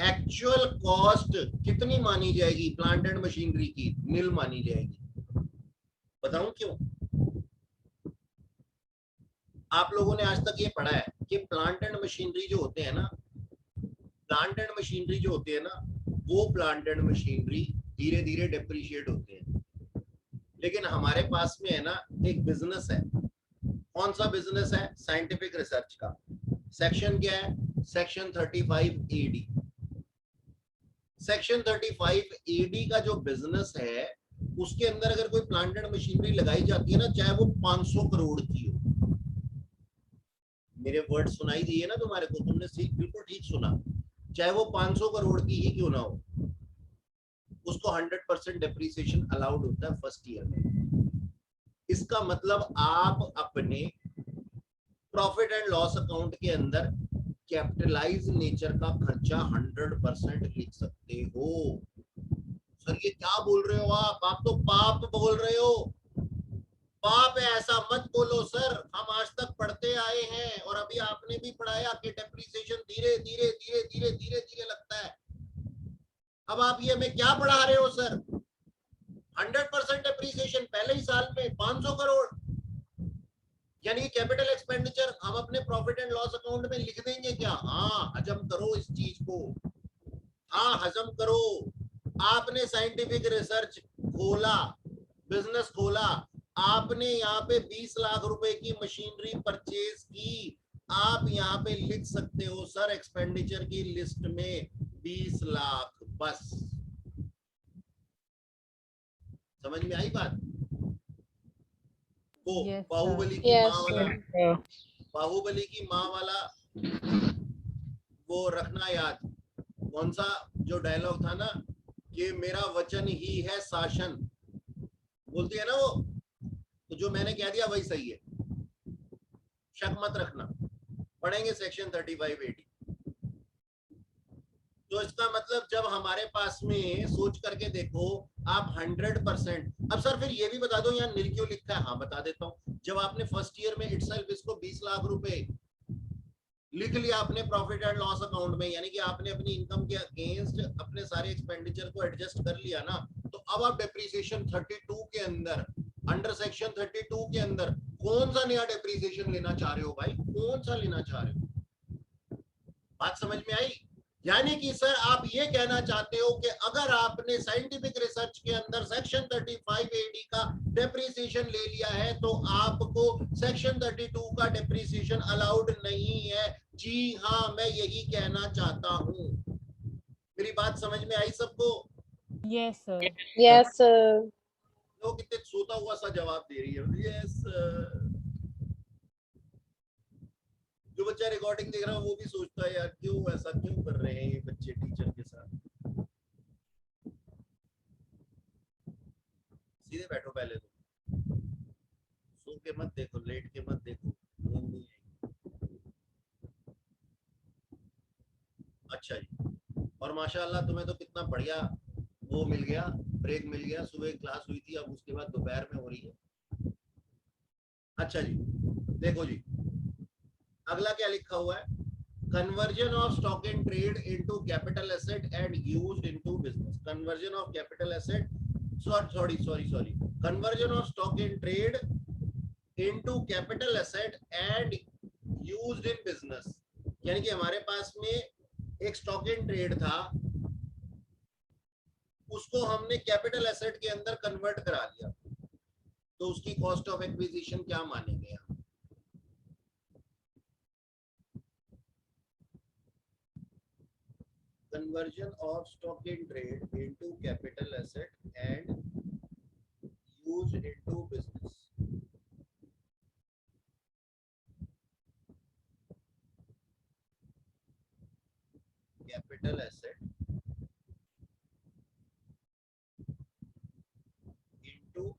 एक्चुअल कॉस्ट कितनी मानी जाएगी? प्लांट एंड मशीनरी की निल मानी जाएगी। बताऊं क्यों? आप लोगों ने आज तक ये पढ़ा है कि प्लांट एंड मशीनरी जो होते हैं ना, प्लांट एंड मशीनरी जो होते हैं ना, वो प्लांट एंड मशीनरी धीरे धीरे डेप्रिशिएट होते हैं। लेकिन हमारे पास में है ना एक बिजनेस है। कौन सा बिजनेस है? साइंटिफिक रिसर्च का। सेक्शन क्या है? Section 35 AD। सेक्शन 35 AD का जो बिजनेस है उसके अंदर अगर कोई प्लांट एंड मशीनरी लगाई जाती है ना, चाहे वो 500 करोड़ की हो। मेरे वर्ड सुनाई दिए ना तुम्हारे को? तुमने बिल्कुल ठीक सुना। चाहे वो 500 करोड़ की ही क्यों ना हो, उसको 100% डेप्रिसिएशन अलाउड होता है फर्स्ट ईयर में। इसका मतलब आप अपने प्रॉफिट एंड लॉस अकाउंट के अंदर कैपिटलाइज नेचर का खर्चा 100% लिख सकते हो। सर ये क्या बोल रहे हो आप तो पाप बोल रहे हो। पाप है ऐसा मत बोलो सर। हम आज तक पढ़ते आए हैं और अभी आपने भी पढ़ाया कि डेप्रिसिएशन धीरे धीरे धीरे धीरे धीरे धीरे लगता है। अब आप ये हमें क्या पढ़ा रहे हो सर? 100% डेप्रिसिएशन पहले ही साल में 500 करोड़, यानी कैपिटल एक्सपेंडिचर हम अपने प्रॉफिट एंड लॉस अकाउंट में लिख देंगे क्या? हाँ, हजम करो इस चीज को। हाँ, हजम करो। आपने साइंटिफिक रिसर्च खोला, बिजनेस खोला, आपने यहाँ पे 20 लाख रुपए की मशीनरी परचेज की। आप यहाँ पे लिख सकते हो सर एक्सपेंडिचर की लिस्ट में 20 लाख, बस। समझ में आई बात? वो Yes, बाहुबली sir. की Yes, माँ वाला, sir. बाहुबली की माँ वाला वो रखना याद। कौन सा जो डायलॉग था ना कि मेरा वचन ही है शासन, बोलती है ना वो, तो जो मैंने कह दिया वही सही है, शक मत रखना। पढ़ेंगे सेक्शन 35 AD। तो इसका मतलब जब हमारे पास में सोच करके देखो आप 100%। अब सर फिर ये भी बता दो यहाँ निल क्यों लिखा है? हाँ बता देता हूँ। जब आपने फर्स्ट ईयर में इटसेल्फ इसको 20 लाख रुपए लिख लिया अपने प्रॉफिट एंड लॉस अकाउंट में, यानी कि आपने अपनी इनकम के अगेंस्ट अपने सारे एक्सपेंडिचर को एडजस्ट कर लिया ना, तो अब आप डेप्रिसिएशन 32 के अंदर, अंडर सेक्शन 32 के अंदर कौन सा नया डेप्रिसिएशन लेना चाह रहे हो भाई? कौन सा लेना चाह रहे हो? बात समझ में आई? यानी कि सर आप ये कहना चाहते हो कि अगर आपने साइंटिफिक रिसर्च के अंदर सेक्शन 35 AD का डेप्रिसिएशन ले लिया है तो आपको सेक्शन 32 का डेप्रिसिएशन अलाउड नहीं है। जी हाँ, मैं यही कहना चाहता हूँ। मेरी बात समझ में आई सबको? Yes, sir. Yes, sir. लोग कितने सोता हुआ सा जवाब दे रही है। यस। जो बच्चा रिकॉर्डिंग देख रहा है वो भी सोचता है यार क्यों ऐसा क्यों कर रहे हैं ये बच्चे टीचर के साथ। सीधे बैठो, पहले तो सो के मत देखो, लेट के मत देखो, नींद नहीं आएगी। अच्छा जी, और माशाल्लाह तुम्हें तो कितना बढ़िया वो मिल गया, ब्रेक मिल गया। सुबह क्लास हुई थी, अब उसके बाद दोपहर में हो रही है। अच्छा जी, देखो जी अगला क्या लिखा हुआ है? Conversion of stock in trade into capital asset and used into business. Conversion of capital asset, sorry, conversion of stock in trade into capital asset and used in business. यानी कि हमारे पास में एक स्टॉक इन ट्रेड था, उसको हमने capital asset के अंदर कन्वर्ट करा लिया, तो उसकी कॉस्ट ऑफ एक्विजिशन क्या मानेंगे आप? conversion of stock in trade into capital asset and used into business. Capital asset into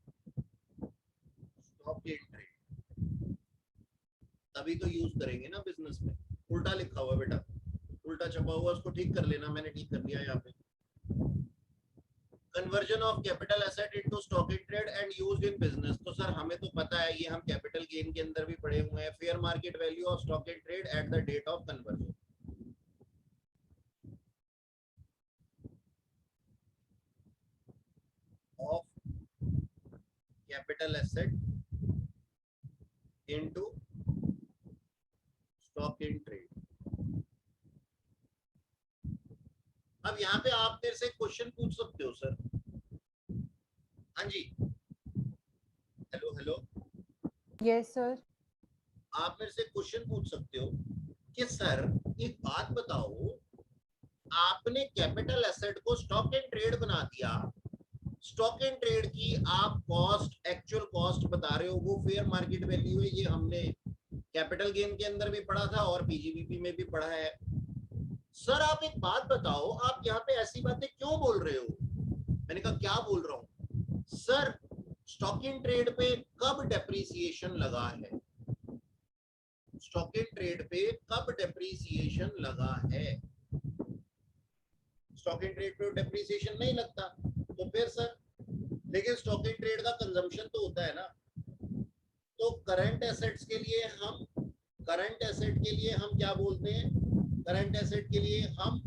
stock in trade, तभी तो यूज करेंगे ना बिजनेस में। उल्टा लिखा हुआ बेटा, उल्टा छपा हुआ, उसको ठीक कर लेना, मैंने ठीक कर दिया यहाँ पे। Conversion of capital asset into stock in trade and used in business. तो सर हमें तो पता है, ये हम कैपिटल गेन के अंदर भी पढ़े हुए हैं। Fair market value of stock in trade at the date of conversion. Of capital asset into stock in trade. अब यहाँ पे आप मेरे से क्वेश्चन पूछ सकते हो सर। हाँ जी, हेलो हेलो, यस सर। आप मेरे से क्वेश्चन पूछ सकते हो कि सर एक बात बताओ, आपने कैपिटल एसेट को स्टॉक इन ट्रेड बना दिया, स्टॉक इन ट्रेड की आप कॉस्ट, एक्चुअल कॉस्ट बता रहे हो, वो फेयर मार्केट वैल्यू है। ये हमने कैपिटल गेन के अंदर भी पढ़ा था और पीजीबीपी में भी पढ़ा है। सर आप एक बात बताओ, आप यहाँ पे ऐसी बातें क्यों बोल रहे हो? मैंने कहा क्या बोल रहा हूँ सर? स्टॉक इन ट्रेड पे कब डेप्रिसिएशन लगा है? स्टॉक इन ट्रेड पे कब डेप्रिसिएशन लगा है? स्टॉक इन ट्रेड पे डेप्रिसिएशन नहीं लगता। तो फिर सर, लेकिन स्टॉक इन ट्रेड का कंजम्पशन तो होता है ना। तो करंट एसेट्स के लिए हम, करंट एसेट के लिए हम क्या बोलते हैं? करंट एसेट के लिए हम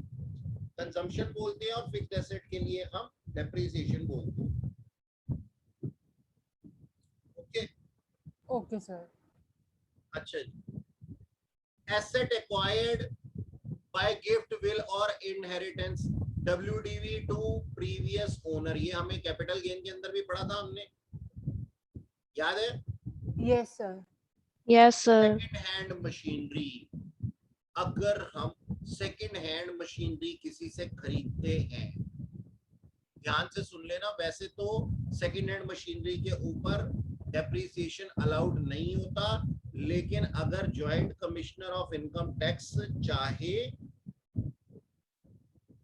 कंजम्पशन बोलते हैं और फिक्स्ड एसेट के लिए हम डेप्रिसिएशन बोलते हैं। Okay okay sir. अच्छा जी, asset acquired by gift, will और inheritance, WDV to previous owner. ये हमें कैपिटल गेन के अंदर भी पढ़ा था हमने, याद है? Yes sir. Yes, sir. Second hand machinery, अगर हम सेकेंड हैंड मशीनरी किसी से खरीदते हैं, ध्यान से सुन लेना, वैसे तो सेकेंड हैंड मशीनरी के ऊपर डेप्रिसिएशन अलाउड नहीं होता, लेकिन अगर joint commissioner of income tax चाहे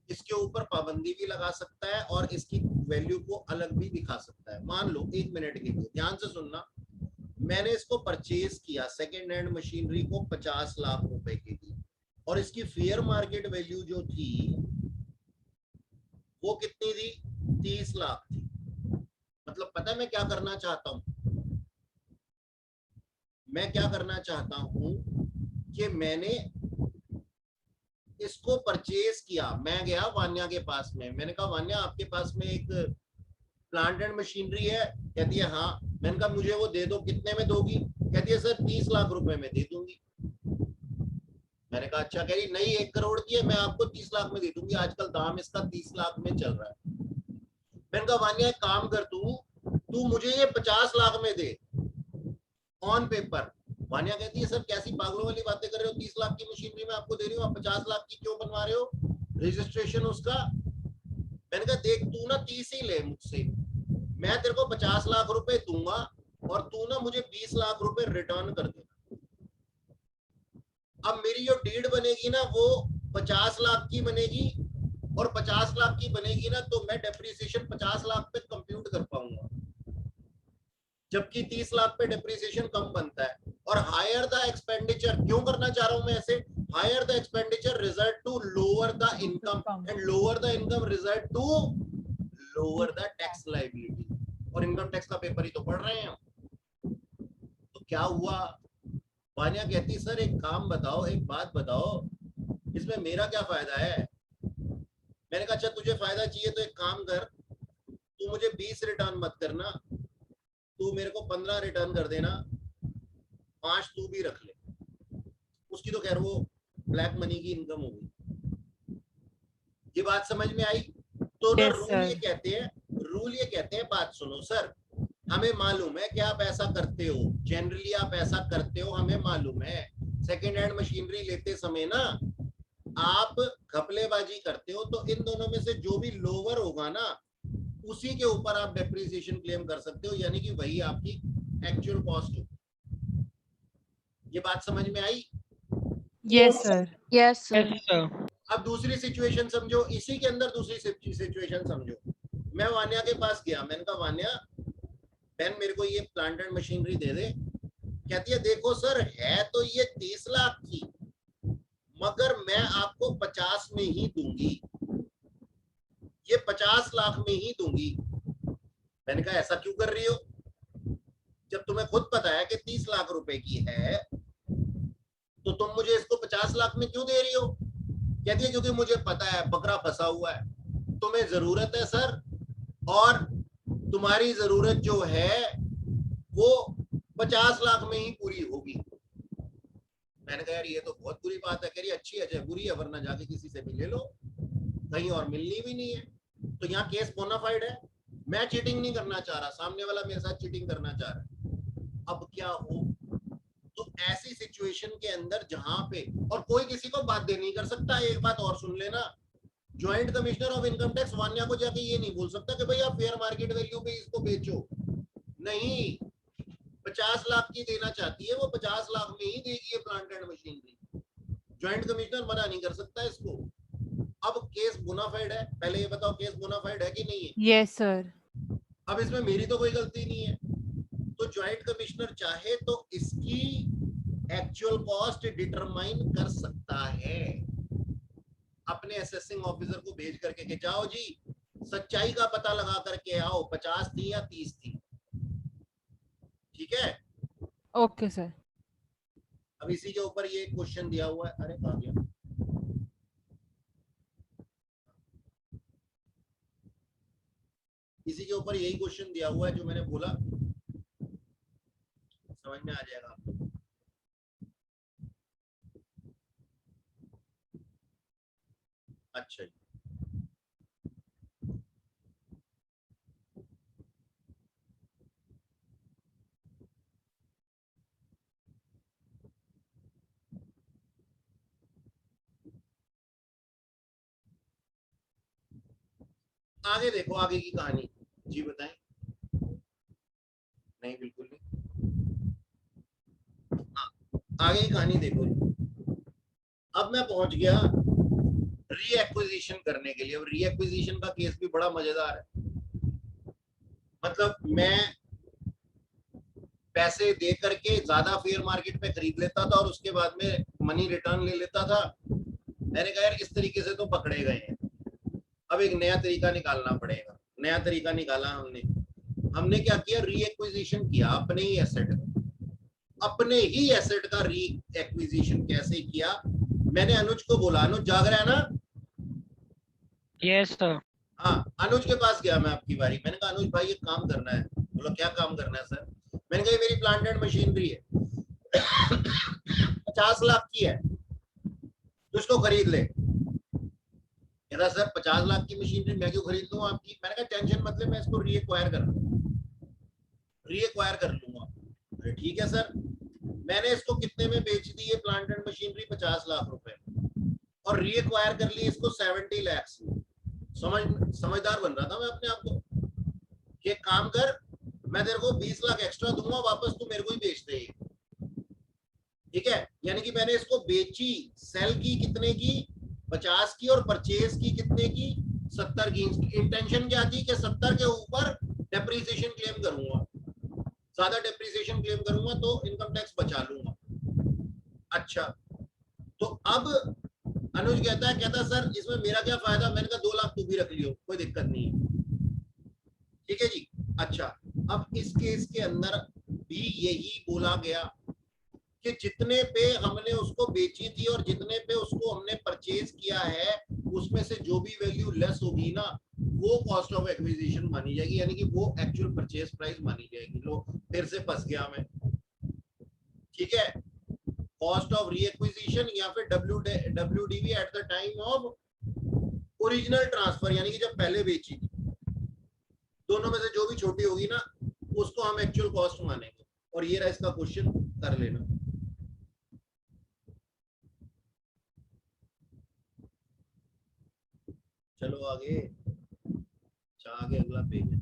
इसके ऊपर पाबंदी भी लगा सकता है और इसकी वैल्यू को अलग भी दिखा सकता है। मान लो, एक मिनट के लिए ध्यान से सुनना, मैंने इसको परचेज किया सेकेंड हैंड मशीनरी को 50 लाख रुपए के लिए, और इसकी फेयर मार्केट वैल्यू जो थी वो कितनी थी? 30 लाख थी। मतलब पता है मैं क्या करना चाहता हूं? मैं क्या करना चाहता हूं कि मैंने इसको परचेज किया। मैं गया वान्या के पास में, मैंने कहा वान्या आपके पास में एक प्लांट एंड मशीनरी है? कहती है हाँ। मैंने कहा मुझे वो दे दो। कितने में दोगी? कहती है सर 30 लाख रुपए में दे दूंगी। मैंने कहा अच्छा। कह रही नहीं, 1 करोड़ की है, मैं आपको 30 लाख में दे दूंगी, आजकल दाम इसका 30 लाख में चल रहा है। मैंने कहा वान्या एक काम कर, तू मुझे ये 50 लाख में दे ऑन पेपर। वान्या कहती है सर कैसी पागलों वाली बातें कर रहे हो, 30 लाख की मशीनरी में आपको दे रही हूँ, आप 50 लाख की क्यों बनवा रहे हो? रजिस्ट्रेशन उसका। मैंने कहा देख तू ना 30 ही ले मुझसे, मैं तेरे को 50 लाख रुपए दूंगा और तू ना मुझे 20 लाख रुपए रिटर्न कर देना। अब मेरी जो डीड बनेगी ना वो 50 लाख की बनेगी, और 50 लाख की बनेगी ना तो मैं डेप्रिसिएशन 50 लाख पे कंप्यूट कर पाऊंगा, जबकि 30 लाख पे डेप्रिसिएशन कम बनता है। और हायर द एक्सपेंडिचर क्यों करना चाह रहा हूं मैं ऐसे? Higher the expenditure result to lower the income, and lower the income result to lower the tax liability. और इनकम टैक्स का पेपर ही तो पढ़ रहे हैं हम। तो क्या हुआ? वान्या कहती सर एक काम बताओ, एक बात बताओ, इसमें मेरा क्या फायदा है? मैंने कहा अच्छा तुझे फायदा चाहिए तो एक काम कर, तू मुझे 20 रिटर्न मत करना, तू मेरे को 15 रिटर्न कर देना, 5 तू भी रख ले। उसकी तो खैर वो ब्लैक मनी की इनकम होगी। ये बात समझ में आई? तो ना Yes, रूल sir. ये कहते हैं, बात सुनो सर, हमें मालूम है कि आप ऐसा करते हो, जनरली आप ऐसा करते हो, हमें मालूम है। सेकेंड हैंड मशीनरी लेते समय ना आप घपलेबाजी करते हो तो इन दोनों में से जो भी लोअर होगा ना उसी के ऊपर आप डेप्रिसिएशन क्लेम कर सकते हो, यानी कि वही आपकी एक्चुअल कॉस्ट हो। ये बात समझ में आई? Yes sir. Yes, sir. Yes, sir. अब दूसरी सिचुएशन समझो, इसी के अंदर दूसरी सिचुएशन समझो। मैं वान्या के पास गया, मैंने कहा वान्या बहन मेरे को ये प्लांट एंड मशीनरी दे दे। कहती है देखो सर है तो ये 30 लाख की, मगर मैं आपको 50 में ही दूंगी, ये 50 लाख में ही दूंगी। मैंने कहा ऐसा क्यों कर रही हो, जब तुम्हें खुद पता है कि 30 लाख रुपए की है तो तुम मुझे इसको 50 लाख में क्यों दे रही हो? कहती है क्योंकि मुझे पता है बकरा फंसा हुआ है, तुम्हें जरूरत है सर, और तुम्हारी जरूरत जो है वो 50 लाख में ही पूरी होगी। मैंने कहा यार ये तो बहुत बुरी बात है। कह रही अच्छी है चाहे बुरी है, वरना जाके किसी से भी ले लो, कहीं और मिलनी भी नहीं है। तो यहाँ केस बोनाफाइड है, मैं चीटिंग नहीं करना चाह रहा, सामने वाला मेरे साथ चीटिंग करना चाह रहा है। अब क्या हो? तो ऐसी सिचुएशन के अंदर जहां पे, और कोई किसी को बाध्य नहीं कर सकता। एक बात और सुन लेना, joint commissioner of income tax Vanya को जाके ये नहीं बोल सकता कि भाई आप फेयर मार्केट वैल्यू पे इसको बेचो। नहीं, 50 लाख की देना चाहती है वो 50 लाख में ही देगी ये plant and machinery. Joint commissioner मना नहीं कर सकता इसको। अब केस बोनाफाइड है, पहले ये बताओ केस बोनाफाइड है कि नहीं है? Yes sir. अब इसमें मेरी तो कोई गलती नहीं है, तो ज्वाइंट कमिश्नर चाहे तो इसकी एक्चुअल कॉस्ट डिटरमाइन कर सकता है अपने असेसिंग ऑफिसर को भेज करके कि जाओ जी सच्चाई का पता लगा करके आओ, 50 थी या 30 थी। ठीक है, ओके सर। अब इसी के ऊपर ये क्वेश्चन दिया हुआ है। अरे कहाँ गया? इसी के ऊपर यही क्वेश्चन दिया हुआ है जो मैंने बोला, समझ में आ जाएगा आपको। अच्छा जी, आगे देखो, आगे की कहानी जी बताएं। नहीं बिल्कुल नहीं, हाँ आगे की कहानी देखो। अब मैं पहुंच गया रीएक्विजिशन करने के लिए। अब रीएक्विजिशन का केस भी बड़ा मजेदार है। मतलब मैं पैसे दे करके ज्यादा फेयर मार्केट पे खरीद लेता था और उसके बाद में मनी रिटर्न ले लेता था। मैंने कहा यार इस तरीके से तो पकड़े गए हैं, अब एक नया तरीका निकालना पड़ेगा। नया तरीका निकाला हमने क्या किया, रीएक्विजिशन किया अपने ही एसेट का। अपने ही एसेट का रीएक्विजिशन कैसे किया? मैंने अनुज को बोला, अनुज जाग रहा है ना? Yes, sir. हाँ, अनुज के पास गया मैं आपकी बारी। मैंने कहा अनुज भाई एक काम करना है। बोला क्या काम करना है सर? मैंने कहा ये मेरी प्लांट एंड मशीनरी है 50 लाख की है, तो इसको खरीद ले। कहता सर 50 लाख की मशीनरी मैं क्यों खरीद लूँ आपकी? मैंने कहा टेंशन मतलब मैं इसको रीएक्वायर कर लूंगा। अरे ठीक है सर। मैंने इसको कितने में बेच दी ये प्लांट एंड मशीनरी? 50 लाख रुपए, और रीएक्वायर कर ली इसको 70 लाख। समझदार बन रहा था मैं अपने आप को कि काम कर, मैं तेरे को 20 लाख एक्स्ट्रा दूंगा, वापस तू मेरे को ही बेच दे। ठीक है, यानी कि मैंने इसको बेची, सेल की कितने की? 50 की, और परचेज की कितने की? 70 की। इंटेंशन क्या थी कि 70 के ऊपर डेप्रिसिएशन क्लेम करूंगा, ज्यादा डेप्रिसिएशन क्लेम करूंगा तो इनकम टैक्स बचा लूंगा। अच्छा, तो अब अनुज कहता सर इसमें मेरा क्या फायदा? मैंने कहा 2 लाख तू भी रख लियो, कोई दिक्कत नहीं है। ठीक है जी। अच्छा, अब इस केस के अंदर भी यही बोला गया कि जितने पे हमने उसको बेची थी और जितने पे उसको हमने परचेज किया है उसमें से जो भी वैल्यू लेस होगी ना वो कॉस्ट ऑफ एक्विजिशन मानी जाएगी, यानी कि वो एक्चुअल परचेज प्राइस मानी जाएगी। लो फिर से फंस गया मैं। ठीक है, कॉस्ट ऑफ रीएक्विजिशन या फिर WDV at the time of original transfer, यानी कि जब पहले बेची थी, दोनों में से जो भी छोटी होगी ना उसको हम एक्चुअल कॉस्ट मानेंगे। और ये रहा इसका क्वेश्चन, कर लेना। चलो आगे, आगे अगला पेज है।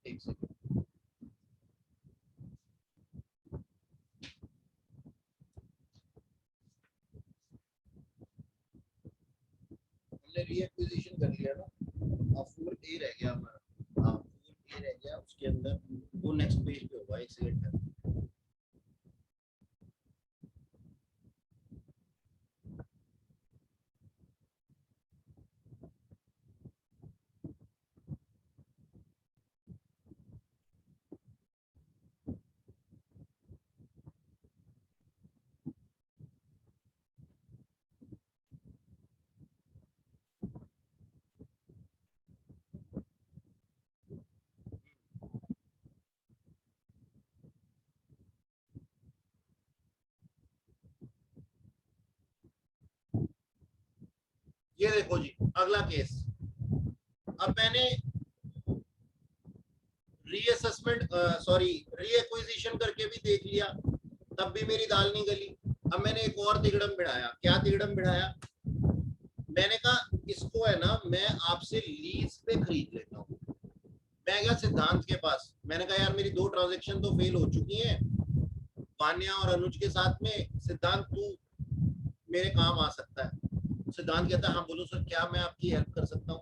एक सेकंड, हमने रीएक्विजिशन कर लिया ना, अब 4A रह गया हमारा। हाँ 4A रह गया, उसके अंदर वो नेक्स्ट पेज पे होगा। एक सेकंड है, ये देखो जी अगला केस। अब मैंने रीअसेसमेंट रीएक्विजिशन करके भी देख लिया, तब भी मेरी दाल नहीं गली। अब मैंने एक और तिगड़म बिठाया। क्या तिगड़म बिठाया? मैंने कहा इसको है ना मैं आपसे लीज पे खरीद लेता हूँ। मैं गया सिद्धांत के पास, मैंने कहा यार मेरी 2 ट्रांजेक्शन तो फेल हो चुकी हैं वान्या और अनुज के साथ में, सिद्धांत तू मेरे काम आ सकता है। सिद्धांत कहता है हाँ बोलो सर क्या मैं आपकी हेल्प कर सकता हूँ।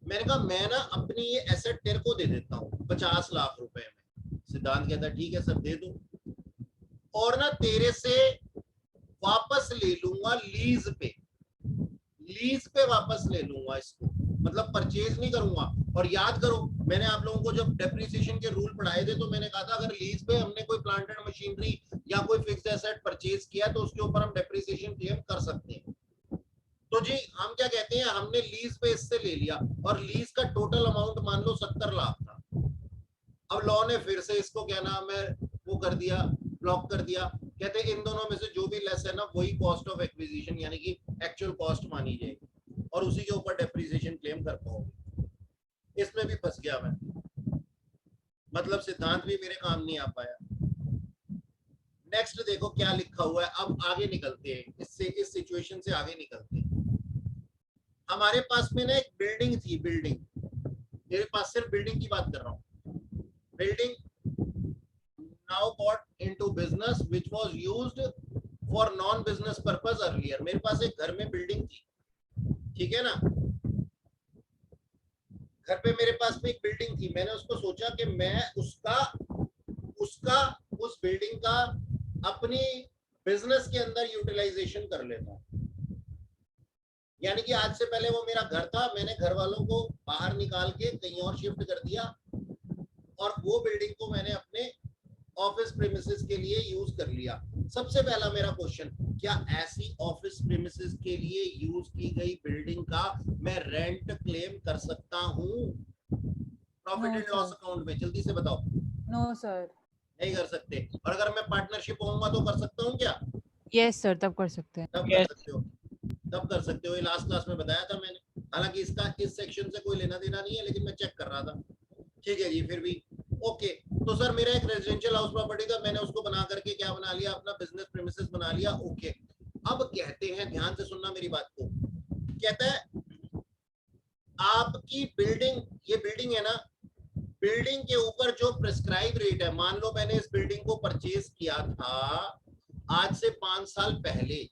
मैंने कहा मैं ना अपनी ये एसेट तेरे को दे देता हूँ 50 लाख रुपए में। सिद्धांत कहता है ठीक है सर दे दो, और ना तेरे से वापस ले लूंगा लीज पे वापस ले लूंगा इसको, मतलब परचेज नहीं करूंगा। और याद करो मैंने आप लोगों को जब डेप्रिसिएशन के रूल पढ़ाए थे तो मैंने कहा था अगर लीज पे हमने कोई प्लांट एंड मशीनरी या कोई फिक्स्ड एसेट परचेज किया तो उसके ऊपर हम डेप्रिसिएशन क्लेम कर सकते हैं। तो जी हम क्या कहते हैं, हमने लीज पे इससे ले लिया और लीज का टोटल अमाउंट मान लो 70 लाख था। अब लॉ ने फिर से इसको क्या नाम है वो कर दिया, ब्लॉक कर दिया। कहते हैं इन दोनों में से जो भी लेस है ना वही कॉस्ट ऑफ एक्विजिशन यानी कि एक्चुअल कॉस्ट मानी जाएगी और उसी के ऊपर डेप्रिसिएशन क्लेम कर पाओगे। इसमें भी फंस गया मैं, मतलब सिद्धांत भी मेरे काम नहीं आ पाया। नेक्स्ट देखो क्या लिखा हुआ है। अब आगे निकलते हैं इससे, इस सिचुएशन से आगे निकलते हैं। हमारे पास में ना एक बिल्डिंग थी, मेरे पास सिर्फ बिल्डिंग की बात कर रहा हूँ। Building now got into business which was used for non business purpose earlier। मेरे पास एक घर में बिल्डिंग थी, ठीक है ना, घर पे मेरे पास में एक बिल्डिंग थी। मैंने उसको सोचा कि मैं उस बिल्डिंग का अपनी बिजनेस के अंदर यूटिलाइजेशन कर लेता हूँ। यानी कि आज से पहले वो मेरा घर था, मैंने घर वालों को बाहर निकाल के कहीं और शिफ्ट कर दिया और वो बिल्डिंग को मैंने अपने ऑफिस प्रीमिसेस के लिए यूज कर लिया। सबसे पहला मेरा क्वेश्चन, क्या ऐसी ऑफिस प्रीमिसेस के लिए यूज की गई बिल्डिंग का मैं रेंट क्लेम कर सकता हूँ प्रॉफिट एंड लॉस अकाउंट में? जल्दी से बताओ। नो सर, नहीं कर सकते। और अगर मैं पार्टनरशिप होऊंगा तो कर सकता हूँ क्या? यस सर, तब कर सकते हैं। तब कर सकते हो, तब कर सकते हो। ये लास्ट क्लास में बताया था मैंने, हालांकि इसका इस सेक्शन से कोई लेना देना नहीं है लेकिन मैं चेक कर रहा था। ठीक है जी, फिर भी ओके। तो सर मेरा एक रेजिडेंशियल हाउस प्रॉपर्टी था, मैंने उसको बना करके क्या बना लिया, अपना बिजनेस प्रीमिसेस बना लिया। ओके, अब कहते हैं, ध्यान से सुनना मेरी बात को, कहता है आपकी बिल्डिंग, ये बिल्डिंग है ना, बिल्डिंग के ऊपर जो प्रिस्क्राइब रेट है, मान लो मैंने इस बिल्डिंग को परचेज किया था आज से 5 साल पहले,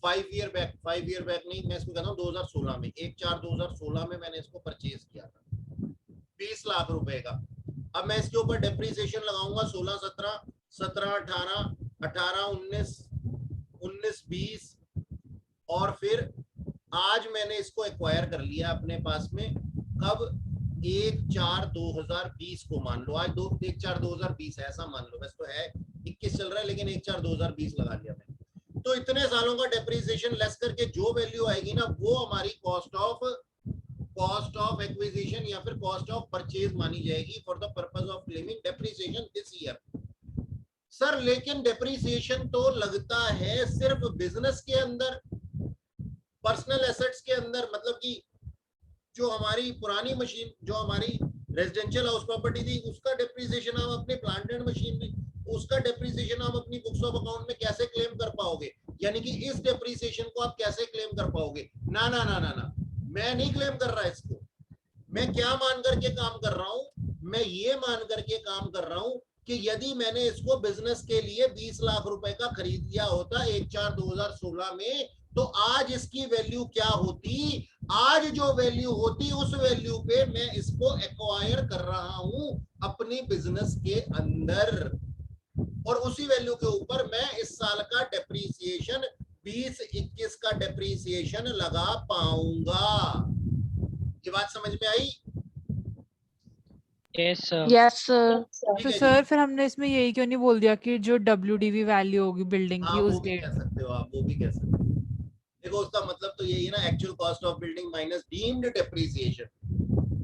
5 ईयर बैक नहीं, मैं इसको कहता हूँ 2016 में, 1/4/2016 में मैंने इसको परचेज किया था 20 लाख रुपए का। अब मैं इसके ऊपर डेप्रिसिएशन लगाऊंगा 16, 17, 17, 18, 18, 19, 19, 20 और फिर आज मैंने इसको एक्वायर कर लिया अपने पास में, कब? 1/4/2020 को मान लो, आज 1/4/2020 है ऐसा मान लो, वैसे तो है 21 चल रहा है लेकिन 1/4/2020 लगा लिया मैंने। तो इतने सालों का डेप्रिसिएशन लेस करके जो वैल्यू आएगी ना वो हमारी कॉस्ट ऑफ एक्विजिशन या फिर कॉस्ट ऑफ परचेज मानी जाएगी for the purpose of claiming depreciation this year. Sir लेकिन डेप्रिसिएशन तो लगता है सिर्फ बिजनेस के अंदर, पर्सनल एसेट्स के अंदर, मतलब कि जो हमारी पुरानी मशीन, जो हमारी रेजिडेंशियल हाउस प्रॉपर्टी थी उसका डेप्रिसिएशन हम अपने प्लांट एंड मशीनरी, उसका डेप्रिसिएशन हम अपनी बुक्स ऑफ अकाउंट में कैसे क्लेम कर पाओगे? यानी कि इस डेप्रिसिएशन डेप्रिसिएशन को आप कैसे क्लेम कर पाओगे? ना ना ना ना ना, मैं नहीं क्लेम कर रहा इसको। मैं क्या मान करके काम कर रहा हूं? मैं ये मान करके काम कर रहा हूं कि यदि मैंने इसको बिजनेस के लिए 20 लाख रुपए का खरीद लिया होता 1/4/2016 में, तो आज इसकी वैल्यू क्या होती? आज जो वैल्यू होती उस वैल्यू पे मैं इसको एक्वायर कर रहा हूं अपनी बिजनेस के अंदर, और उसी वैल्यू के ऊपर मैं इस साल का डेप्रीसिएशन 20-21 का डेप्रीसिएशन लगा पाऊंगा। ये बात समझ में आई? Yes, sir. Yes, sir. ठीक तो है जी। सर फिर हमने इसमें यही क्यों नहीं बोल दिया कि जो WDV वैल्यू होगी बिल्डिंग हाँ की वो उस भी डेट? कह सकते हो आप, वो भी कह सकते हो। देखो उसका मतलब तो यही है ना, actual cost of building minus deemed depreciation.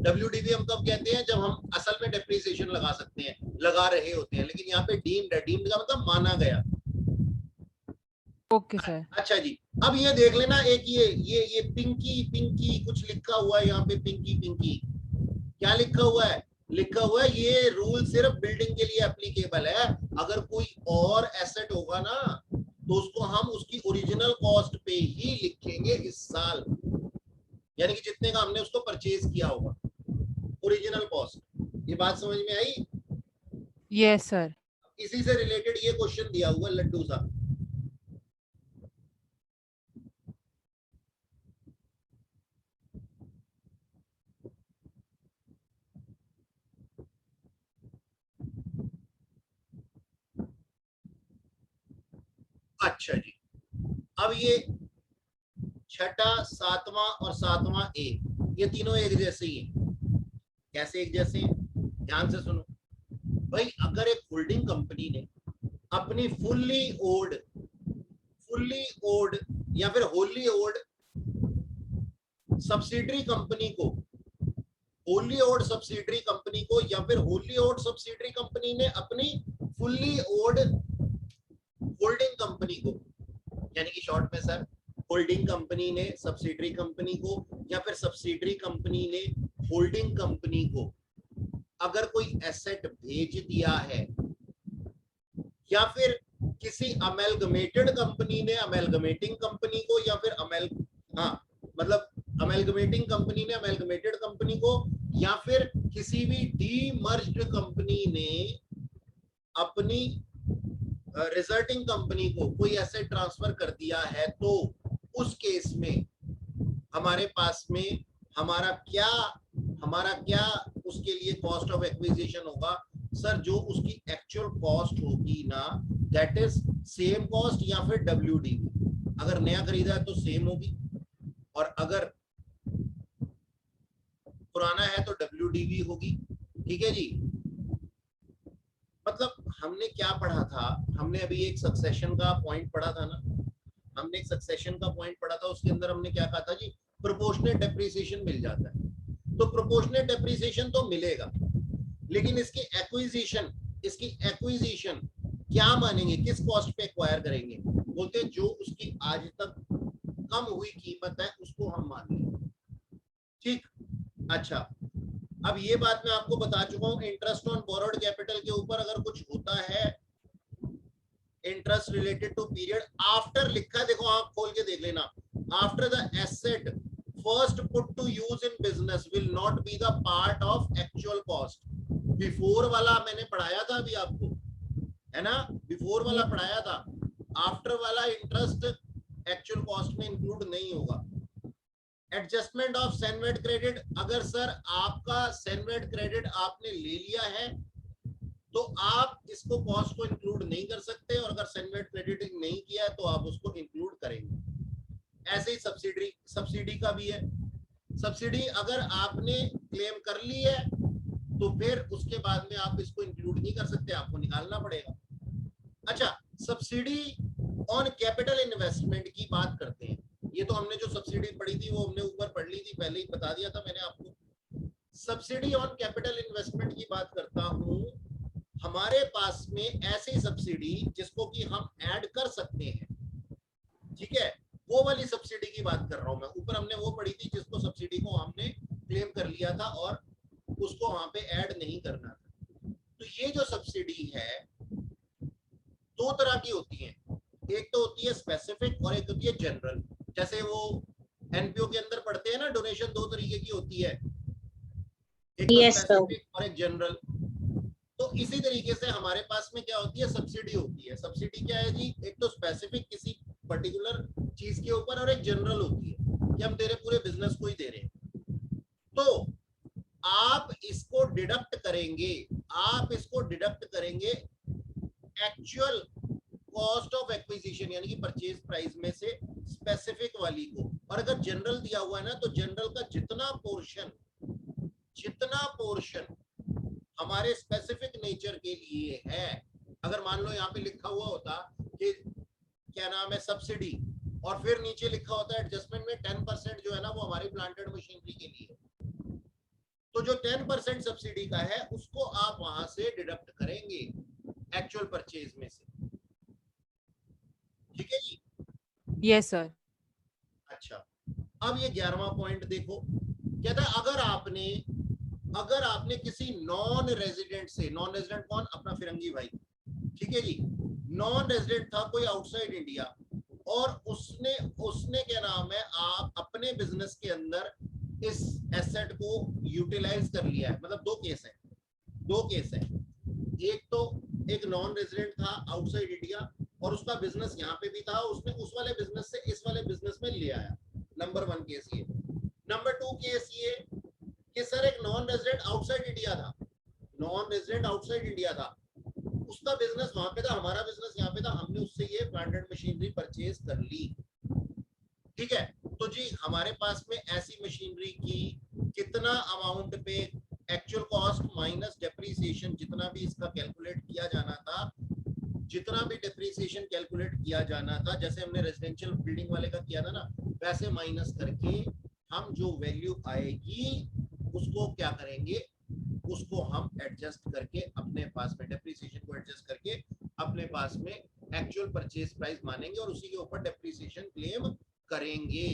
WDV हम कब कहते हैं? जब हम असल में डेप्रीसिएशन लगा सकते हैं, लगा रहे होते हैं, लेकिन यहाँ पे डीम्ड है। डीम्ड का मतलब माना गया। Okay sir. अच्छा जी, अब ये देख लेना, एक ये पिंकी पिंकी कुछ लिखा हुआ है यहाँ पे, पिंकी पिंकी क्या लिखा हुआ है? लिखा हुआ है ये रूल सिर्फ बिल्डिंग के लिए एप्लीकेबल है। अगर कोई और एसेट होगा ना तो उसको हम उसकी ओरिजिनल कॉस्ट पे ही लिखेंगे इस साल, यानी कि जितने का हमने उसको परचेज किया होगा, ओरिजिनल कॉस्ट। ये बात समझ में आई? Yes sir. इसी से रिलेटेड ये क्वेश्चन दिया हुआ लड्डू साहब। अच्छा जी, अब ये छठा, सातवां और सातवां ए, ये तीनों एक जैसे ही हैं। कैसे एक जैसे हैं? ध्यान से सुनो भाई। अगर एक होल्डिंग कंपनी ने अपनी फुल्ली ओल्ड या फिर होली ओल्ड सब्सिडरी कंपनी को, होली ओल्ड सब्सिडरी कंपनी को, या फिर होली ओल्ड सब्सिडरी कंपनी ने अपनी फुल्ली ओल्ड होल्डिंग कंपनी को, यानी कि शॉर्ट में सर होल्डिंग कंपनी ने सब्सिडरी कंपनी को या फिर सब्सिडरी कंपनी ने होल्डिंग कंपनी को अगर कोई एसेट भेज दिया है, या फिर किसी अमेलगमेटेड कंपनी ने अमेलगमेटिंग कंपनी को, या फिर अमेलगमेटिंग कंपनी ने अमेलगमेटेड कंपनी को, या फिर किसी भी डीमर्ज्ड कंपनी ने अपनी रिजल्टिंग कंपनी को कोई एसेट ट्रांसफर कर दिया है, तो उस केस में हमारे पास में हमारा क्या उसके लिए कॉस्ट ऑफ एक्विजिशन होगा? सर जो उसकी एक्चुअल कॉस्ट होगी ना, दैट इज सेम कॉस्ट या फिर WDV। अगर नया खरीदा है तो सेम होगी, और अगर पुराना है तो WDV होगी। ठीक है जी। मतलब हमने क्या पढ़ा था? हमने अभी एक सक्सेशन का पॉइंट पढ़ा था ना, हमने एक सक्सेशन का पॉइंट पढ़ा था, उसके अंदर हमने क्या कहा था जी? प्रोपोर्शनेट डेप्रिसिएशन मिल जाता है। तो प्रोपोर्शनेट डेप्रिसिएशन तो मिलेगा, लेकिन इसकी एक्विजिशन क्या मानेंगे? किस कॉस्ट पे एक्वायर करेंगे? बोलते हैं जो उसकी आज तक कम हुई कीमत है उसको हम मान लेंगे। ठीक। अच्छा, अब ये बात मैं आपको बता चुका हूं, इंटरेस्ट ऑन बोरोड कैपिटल के ऊपर अगर कुछ होता है, interest related to period after लिखा है, देखो आप खोल के देख लेना, after the asset first put to use in business will not be the part of actual cost. Before वाला मैंने पढ़ाया था अभी आपको, है ना? बिफोर वाला पढ़ाया था, आफ्टर वाला इंटरेस्ट एक्चुअल कॉस्ट में इंक्लूड नहीं होगा। एडजस्टमेंट ऑफ सेनवेट क्रेडिट, अगर सर आपका सेनवेट क्रेडिट आपने ले लिया है तो आप इसको कॉस्ट को इंक्लूड नहीं कर सकते, और अगर सेनवेट क्रेडिट नहीं किया है तो आप उसको इंक्लूड करेंगे। ऐसे ही सब्सिडी का भी है। सब्सिडी अगर आपने क्लेम कर ली है तो फिर उसके बाद में आप इसको इंक्लूड नहीं कर सकते, आपको निकालना पड़ेगा। अच्छा, सब्सिडी ऑन कैपिटल इन्वेस्टमेंट की बात करते हैं। ये तो हमने जो सब्सिडी पढ़ी थी वो हमने ऊपर पढ़ ली थी, पहले ही बता दिया था मैंने आपको। सब्सिडी ऑन कैपिटल इन्वेस्टमेंट की बात करता हूं। हमारे पास में ऐसी सब्सिडी जिसको कि हम ऐड कर सकते हैं, ठीक है, वो वाली सब्सिडी की बात कर रहा हूं मैं। ऊपर हमने वो पढ़ी थी जिसको सब्सिडी को हमने क्लेम कर लिया था और उसको वहां पे ऐड नहीं करना था। तो ये जो सब्सिडी है दो तरह की होती है, एक तो होती है स्पेसिफिक और एक होती है जनरल। जैसे वो एनपीओ के अंदर पढ़ते हैं ना, डोनेशन दो तरीके की होती है, एक तो Yes, sir. स्पेसिफिक और एक जनरल। तो इसी तरीके से हमारे पास में क्या होती है, सब्सिडी होती है। सब्सिडी क्या है जी, एक तो स्पेसिफिक किसी पर्टिकुलर चीज के ऊपर और एक जनरल होती है कि हम तेरे पूरे बिजनेस को ही दे रहे हैं। तो आप इसको डिडक्ट करेंगे, आप इसको डिडक्ट करेंगे एक्चुअल कॉस्ट ऑफ एक्विजिशन यानी कि परचेज प्राइस में से स्पेसिफिक वाली को। और अगर जनरल दिया हुआ है ना, तो जनरल का जितना पोर्शन हमारे स्पेसिफिक नेचर के लिए है, अगर मान लो यहाँ पे लिखा हुआ होता कि क्या नाम है सब्सिडी, और फिर नीचे लिखा होता है एडजस्टमेंट में 10% जो है ना वो हमारी प्लांटेड मशीनरी के लिए, तो जो 10% सब्सिडी का है उसको आप वहां से डिडक्ट करेंगे एक्चुअल परचेज में से। ठीक है जी। Yes sir. अच्छा, अब ये 11वां पॉइंट देखो, कहता है अगर आपने किसी नॉन रेजिडेंट से, नॉन रेजिडेंट कौन, अपना फिरंगी भाई, ठीक है जी, नॉन रेजिडेंट था कोई आउटसाइड इंडिया, और उसने उसने क्या नाम है आप अपने बिजनेस के अंदर इस एसेट को यूटिलाइज कर लिया है। मतलब दो केस है, एक तो एक नॉन रेजिडेंट था आउटसाइड इंडिया और उसका बिजनेस यहाँ पे भी था, उसने उस वाले बिजनेस से इस वाले बिजनेस में ले आया। नंबर 1 केस ये। नंबर 2 केस ये कि सर एक नॉन रेजिडेंट आउटसाइड इंडिया था, उसका बिजनेस वहां पे था, हमारा बिजनेस यहाँ पे था, हमने उससे ये प्लांटेड मशीनरी परचेज कर ली। ठीक है, तो जी हमारे पास में ऐसी मशीनरी की कितना अमाउंट पे एक्चुअल कॉस्ट माइनस डेप्रीसिएशन, जितना भी इसका कैलकुलेट किया जाना था, जितना भी डेप्रीसिएशन कैलकुलेट किया जाना था, जैसे हमने रेजिडेंशियल बिल्डिंग वाले का किया था ना, वैसे माइनस करके हम जो वैल्यू आएगी उसको क्या करेंगे, उसको हम एडजस्ट करके अपने पास में डेप्रीसिएशन को एडजस्ट करके अपने पास में एक्चुअल परचेज प्राइस मानेंगे और उसी के ऊपर डेप्रीसिएशन क्लेम करेंगे।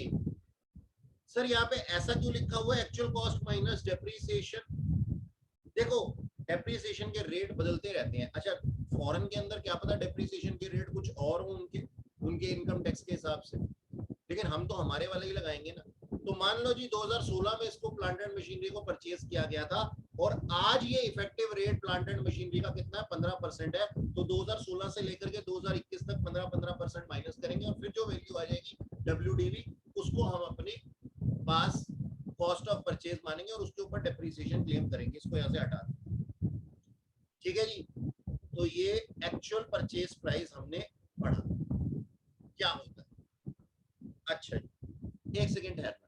सर यहाँ पे ऐसा क्यों लिखा हुआ है एक्चुअल कॉस्ट माइनस डेप्रीसिएशन? देखो डेप्रीसिएशन के रेट बदलते रहते हैं। अच्छा, फॉरेन के अंदर क्या पता डेप्रीसिएशन के रेट कुछ और हो उनके इनकम टैक्स के हिसाब से, लेकिन हम तो हमारे वाले ही लगाएंगे ना। तो मान लो जी 2016 में इसको प्लांटेड मशीनरी को परचेज किया गया था और आज ये इफेक्टिव रेट प्लांटेड मशीनरी का कितना है, 15% है। तो 2016 से लेकर के 2021 तक 15% माइनस करेंगे और फिर जो वैल्यू आ जाएगी WDV, उसको हम अपने पास कॉस्ट ऑफ परचेज मानेंगे और उसके ऊपर डेप्रीसिएशन क्लेम करेंगे। इसको यहाँ से हटा दें। ठीक है जी। तो ये एक्चुअल परचेज प्राइस हमने पढ़ा क्या होता है। अच्छा जी, एक सेकेंड ठहरना।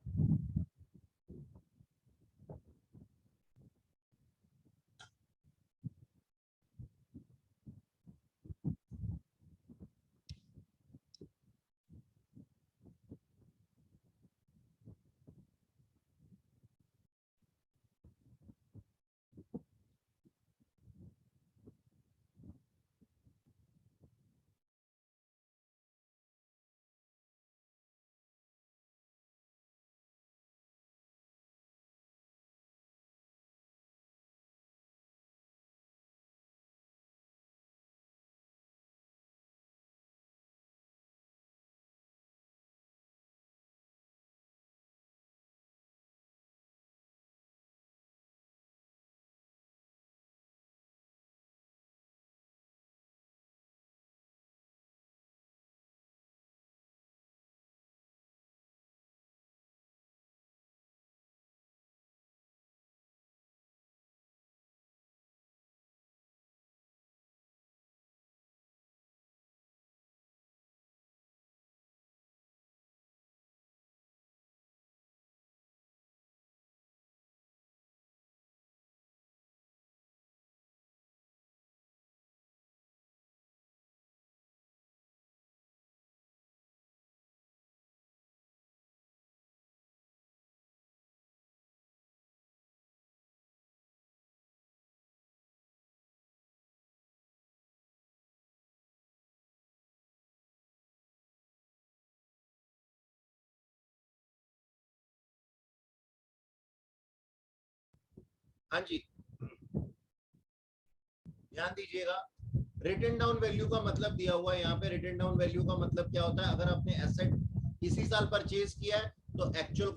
हाँ जी, ध्यान दीजिएगा, रिटन डाउन वैल्यू का मतलब दिया हुआ है यहाँ पे। रिटन डाउन वैल्यू का मतलब क्या होता है, अगर आपने एसेट इसी साल परचेज किया है तो एक्चुअल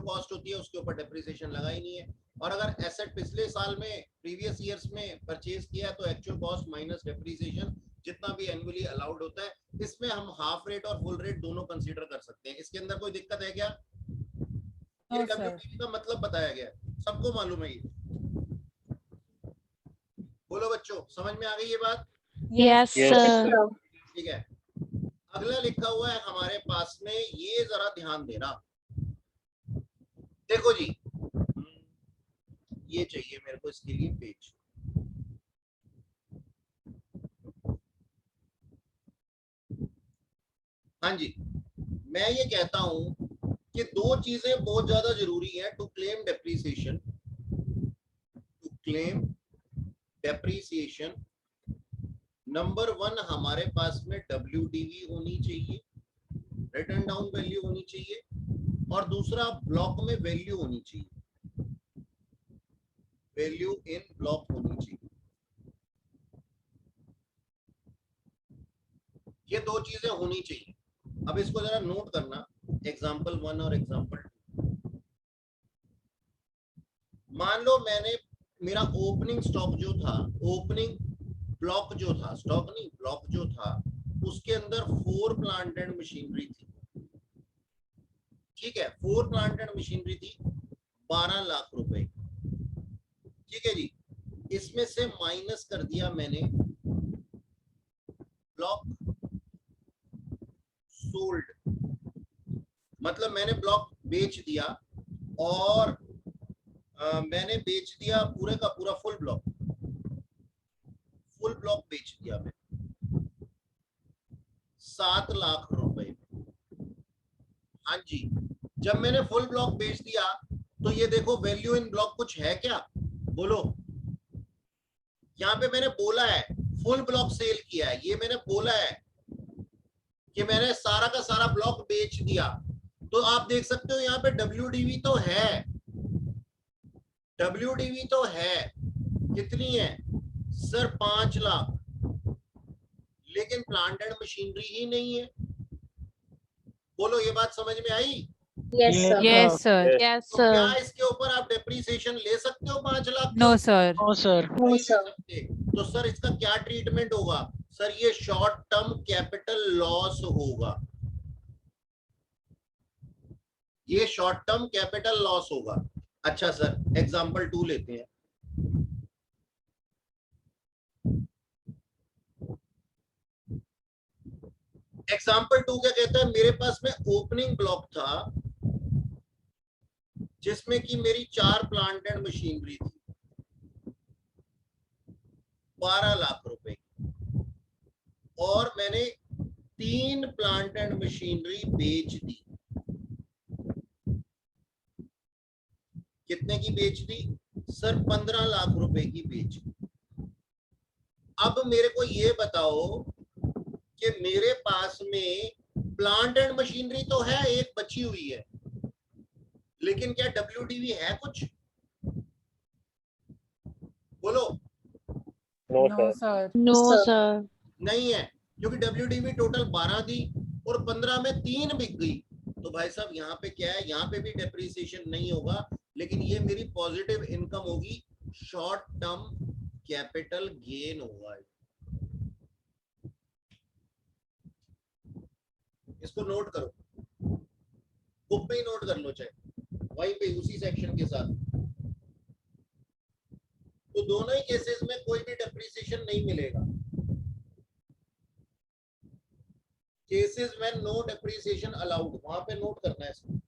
कॉस्ट होती है, उसके ऊपर डेप्रिसिएशन लगा ही नहीं है। और अगर एसेट पिछले साल में प्रीवियस ईयर्स में परचेज किया तो एक्चुअल कॉस्ट माइनस डेप्रिसिएशन जितना भी एनुअली अलाउड होता है। इसमें हम हाफ रेट और फुल रेट दोनों कंसीडर कर सकते हैं। इसके अंदर कोई दिक्कत है क्या? ये No, sir. WDV का मतलब बताया गया, सबको मालूम है ये। बोलो बच्चों, समझ में आ गई ये बात? Yes, Yes, sir. sir. ठीक है, अगला लिखा हुआ है हमारे पास में, ये जरा ध्यान देना। देखो जी, ये चाहिए मेरे को इसके लिए पेज। हाँ जी, मैं ये कहता हूं कि दो चीजें बहुत ज्यादा जरूरी हैं to claim depreciation. To claim depreciation, number 1 हमारे पास में WDV होनी चाहिए, रिटन डाउन वैल्यू होनी चाहिए, और दूसरा ब्लॉक में वैल्यू होनी चाहिए, वैल्यू इन ब्लॉक होनी चाहिए। ये दो चीजें होनी चाहिए। अब इसको जरा नोट करना, एग्जाम्पल 1 और एग्जाम्पल 2। मान लो मैंने, मेरा ओपनिंग स्टॉक जो था, ओपनिंग ब्लॉक जो था, स्टॉक नहीं ब्लॉक जो था, उसके अंदर 4 प्लांट एंड मशीनरी थी। ठीक है, 4 प्लांट एंड मशीनरी थी, 12 लाख रुपए। ठीक है जी, इसमें से माइनस कर दिया मैंने ब्लॉक सोल्ड, मतलब मैंने ब्लॉक बेच दिया, और मैंने बेच दिया पूरे का पूरा फुल ब्लॉक बेच दिया मैंने 7 लाख रुपए। हाँ जी, जब मैंने फुल ब्लॉक बेच दिया तो ये देखो वैल्यू इन ब्लॉक कुछ है क्या? बोलो, यहाँ पे मैंने बोला है फुल ब्लॉक सेल किया है, ये मैंने बोला है कि मैंने सारा का सारा ब्लॉक बेच दिया। तो आप देख सकते हो यहाँ पे WDV तो है, WDV तो है। कितनी है सर? 5 लाख, लेकिन प्लांट एंड मशीनरी ही नहीं है। बोलो, ये बात समझ में आई? Yes, sir. Yes, sir. Yes. Yes, तो क्या sir. इसके ऊपर आप डेप्रिसिएशन ले सकते हो 5 lakh? No, sir. No, sir. नहीं No, ले sir. सकते। तो सर इसका क्या ट्रीटमेंट होगा? सर ये शॉर्ट टर्म कैपिटल लॉस होगा, ये शॉर्ट टर्म कैपिटल लॉस होगा। अच्छा सर, एग्जांपल 2 लेते हैं। एग्जाम्पल 2 क्या कहता है? मेरे पास में ओपनिंग ब्लॉक था जिसमें कि मेरी 4 प्लांट एंड मशीनरी थी, 12 लाख रुपए, और मैंने 3 प्लांट एंड मशीनरी बेच दी। कितने की बेच दी सर? 15 लाख रुपए की बेच दी। अब मेरे को ये बताओ कि मेरे पास में प्लांट एंड मशीनरी तो है, एक बची हुई है, लेकिन क्या WDV है कुछ? बोलो। No, No, sir. sir. No, sir. नहीं है, क्योंकि WDV टोटल 12 दी और 15 में 3 बिक गई। तो भाई साहब यहाँ पे क्या है? यहाँ पे भी डेप्रिसिएशन नहीं होगा, लेकिन ये मेरी पॉजिटिव इनकम होगी, शॉर्ट टर्म कैपिटल गेन होगा। इसको नोट करो, बुक में ही नोट कर लो, चाहे वहीं पे उसी सेक्शन के साथ। तो दोनों ही केसेस में कोई भी डेप्रिसिएशन नहीं मिलेगा। Cases when no depreciation allowed, वहां पे नोट करना है इसको।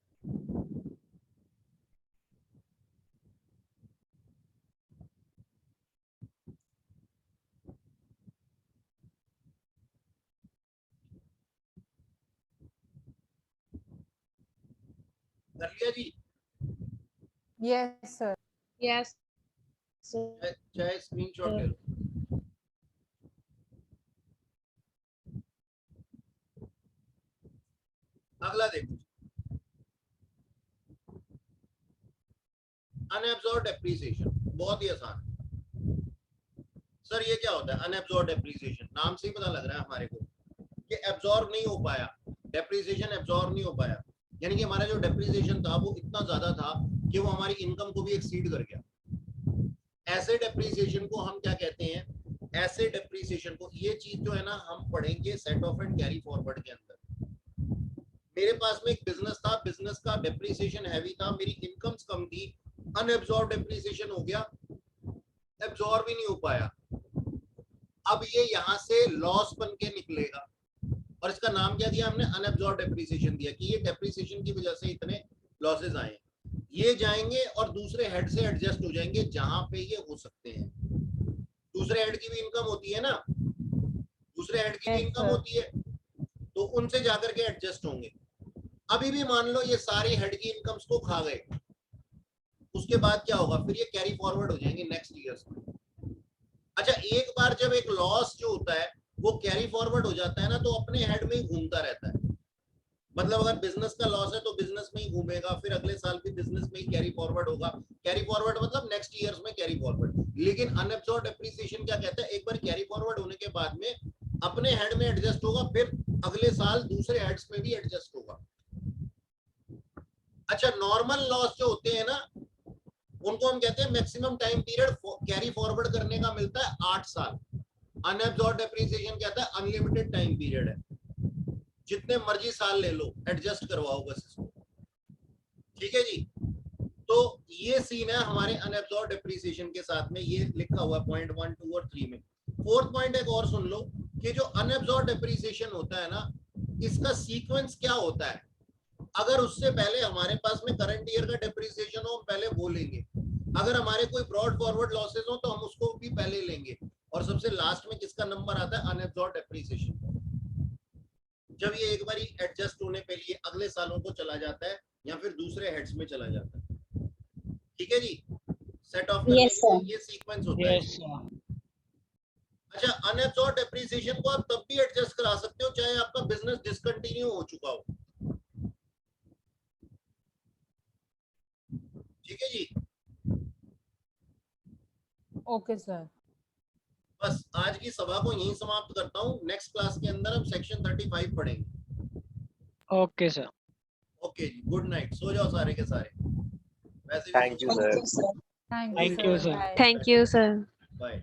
कर लिया जी? Yes, sir. Yes, sir. चाहे स्क्रीनशॉट ले लो। अगला देखो, अनएब्सॉर्ब्ड डेप्रिसिएशन, बहुत ही आसान। सर सर ये क्या होता है अनएब्जॉर्ब डेप्रिसिएशन? नाम से ही पता लग रहा है हमारे को कि एब्जॉर्ब नहीं हो पाया, डेप्रिसिएशन एब्जॉर्ब नहीं हो पाया, यानी कि हमारा जो डेप्रिसिएशन था वो इतना ज्यादा था कि वो हमारी इनकम को भी एक्सीड कर गया। ऐसे डेप्रिसिएशन को हम क्या कहते हैं? ऐसे डेप्रिसिएशन को, ये चीज जो है ना हम पढ़ेंगे set of and carry forward के अंदर। मेरे पास में एक बिजनेस था, बिजनेस का डेप्रिसिएशन हैवी था, मेरी इनकम्स कम थी, अनएब्जॉर्ब डेप्रिसिएशन हो गया, एब्जॉर्ब ही नहीं हो पाया। अब ये यहाँ से लॉस बन के निकलेगा और इसका नाम क्या दिया हमने? अनएब्जॉर्ब डेप्रिसिएशन दिया कि ये डेप्रिसिएशन की वजह से इतने लॉसेस आए। ये जाएंगे और दूसरे हेड से एडजस्ट हो जाएंगे जहां पे ये हो सकते हैं। दूसरे हेड की भी इनकम होती है ना, दूसरे हेड की भी इनकम होती है, तो उनसे जाकर के एडजस्ट होंगे। अभी भी मान लो ये सारी हेड की इनकम्स को खा गए, उसके बाद क्या होगा? फिर ये कैरी फॉरवर्ड हो जाएंगे नेक्स्ट ईयर्स में। अच्छा, एक बार जब एक लॉस जो होता है वो कैरी फॉरवर्ड हो जाता है ना, तो अपने हेड में ही घूमता रहता है। मतलब अगर बिजनेस का लॉस है तो बिजनेस में ही घूमेगा, फिर अगले साल भी बिजनेस में ही कैरी फॉरवर्ड होगा। कैरी फॉरवर्ड मतलब नेक्स्ट ईयर्स में कैरी फॉरवर्ड। लेकिन अनएब्जॉर्ब डेप्रिसिएशन क्या कहता है? एक बार कैरी फॉरवर्ड होने के बाद में अपने हेड में एडजस्ट होगा, फिर अगले साल दूसरे हेड्स में भी एडजस्ट होगा। अच्छा, नॉर्मल लॉस जो होते हैं ना उनको हम कहते हैं maximum time period carry forward करने का मिलता है 8 साल। अनएब्जॉर्ब डेप्रिसिएशन कहता है अनलिमिटेड टाइम पीरियड है, जितने मर्जी साल ले लो, एडजस्ट करवाओ बस इसको। ठीक है जी, तो ये सीन है हमारे अनएब्जॉर्ब डेप्रिसिएशन के साथ में, ये लिखा हुआ पॉइंट 1, 2 और 3 में। फोर्थ पॉइंट एक और सुन लो कि जो अनएब्जॉर्ब डेप्रिसिएशन होता है ना, इसका सीक्वेंस क्या होता है। अगर उससे पहले हमारे पास में करंट ईयर का डेप्रिसिएशन हो, हम पहले वो लेंगे। अगर हमारे कोई ब्रॉड फॉरवर्ड लॉसेस हो तो हम उसको भी पहले लेंगे। और सबसे लास्ट में किसका नंबर आता है? Unabsorbed depreciation. जब ये एक बारी एडजस्ट होने पे लिए अगले सालों को चला जाता है या फिर दूसरे हेड्स में चला जाता है। ठीक है जी, सेट ऑफ करने के ये सीक्वेंस होता है। अच्छा, अनएब्जॉर्ब डेप्रिसिएशन को आप तब भी एडजस्ट करा सकते हो चाहे आपका बिजनेस डिसकंटिन्यू हो चुका हो। ठीक है जी, ओके सर। बस आज की सभा को यहीं समाप्त करता हूँ। नेक्स्ट क्लास के अंदर हम सेक्शन 35 पढ़ेंगे। Okay sir. ओके जी, गुड नाइट, सो जाओ सारे के सारे। वैसे भी thank you sir. Thank Thank you, you sir. Sir. Thank you, sir. Bye.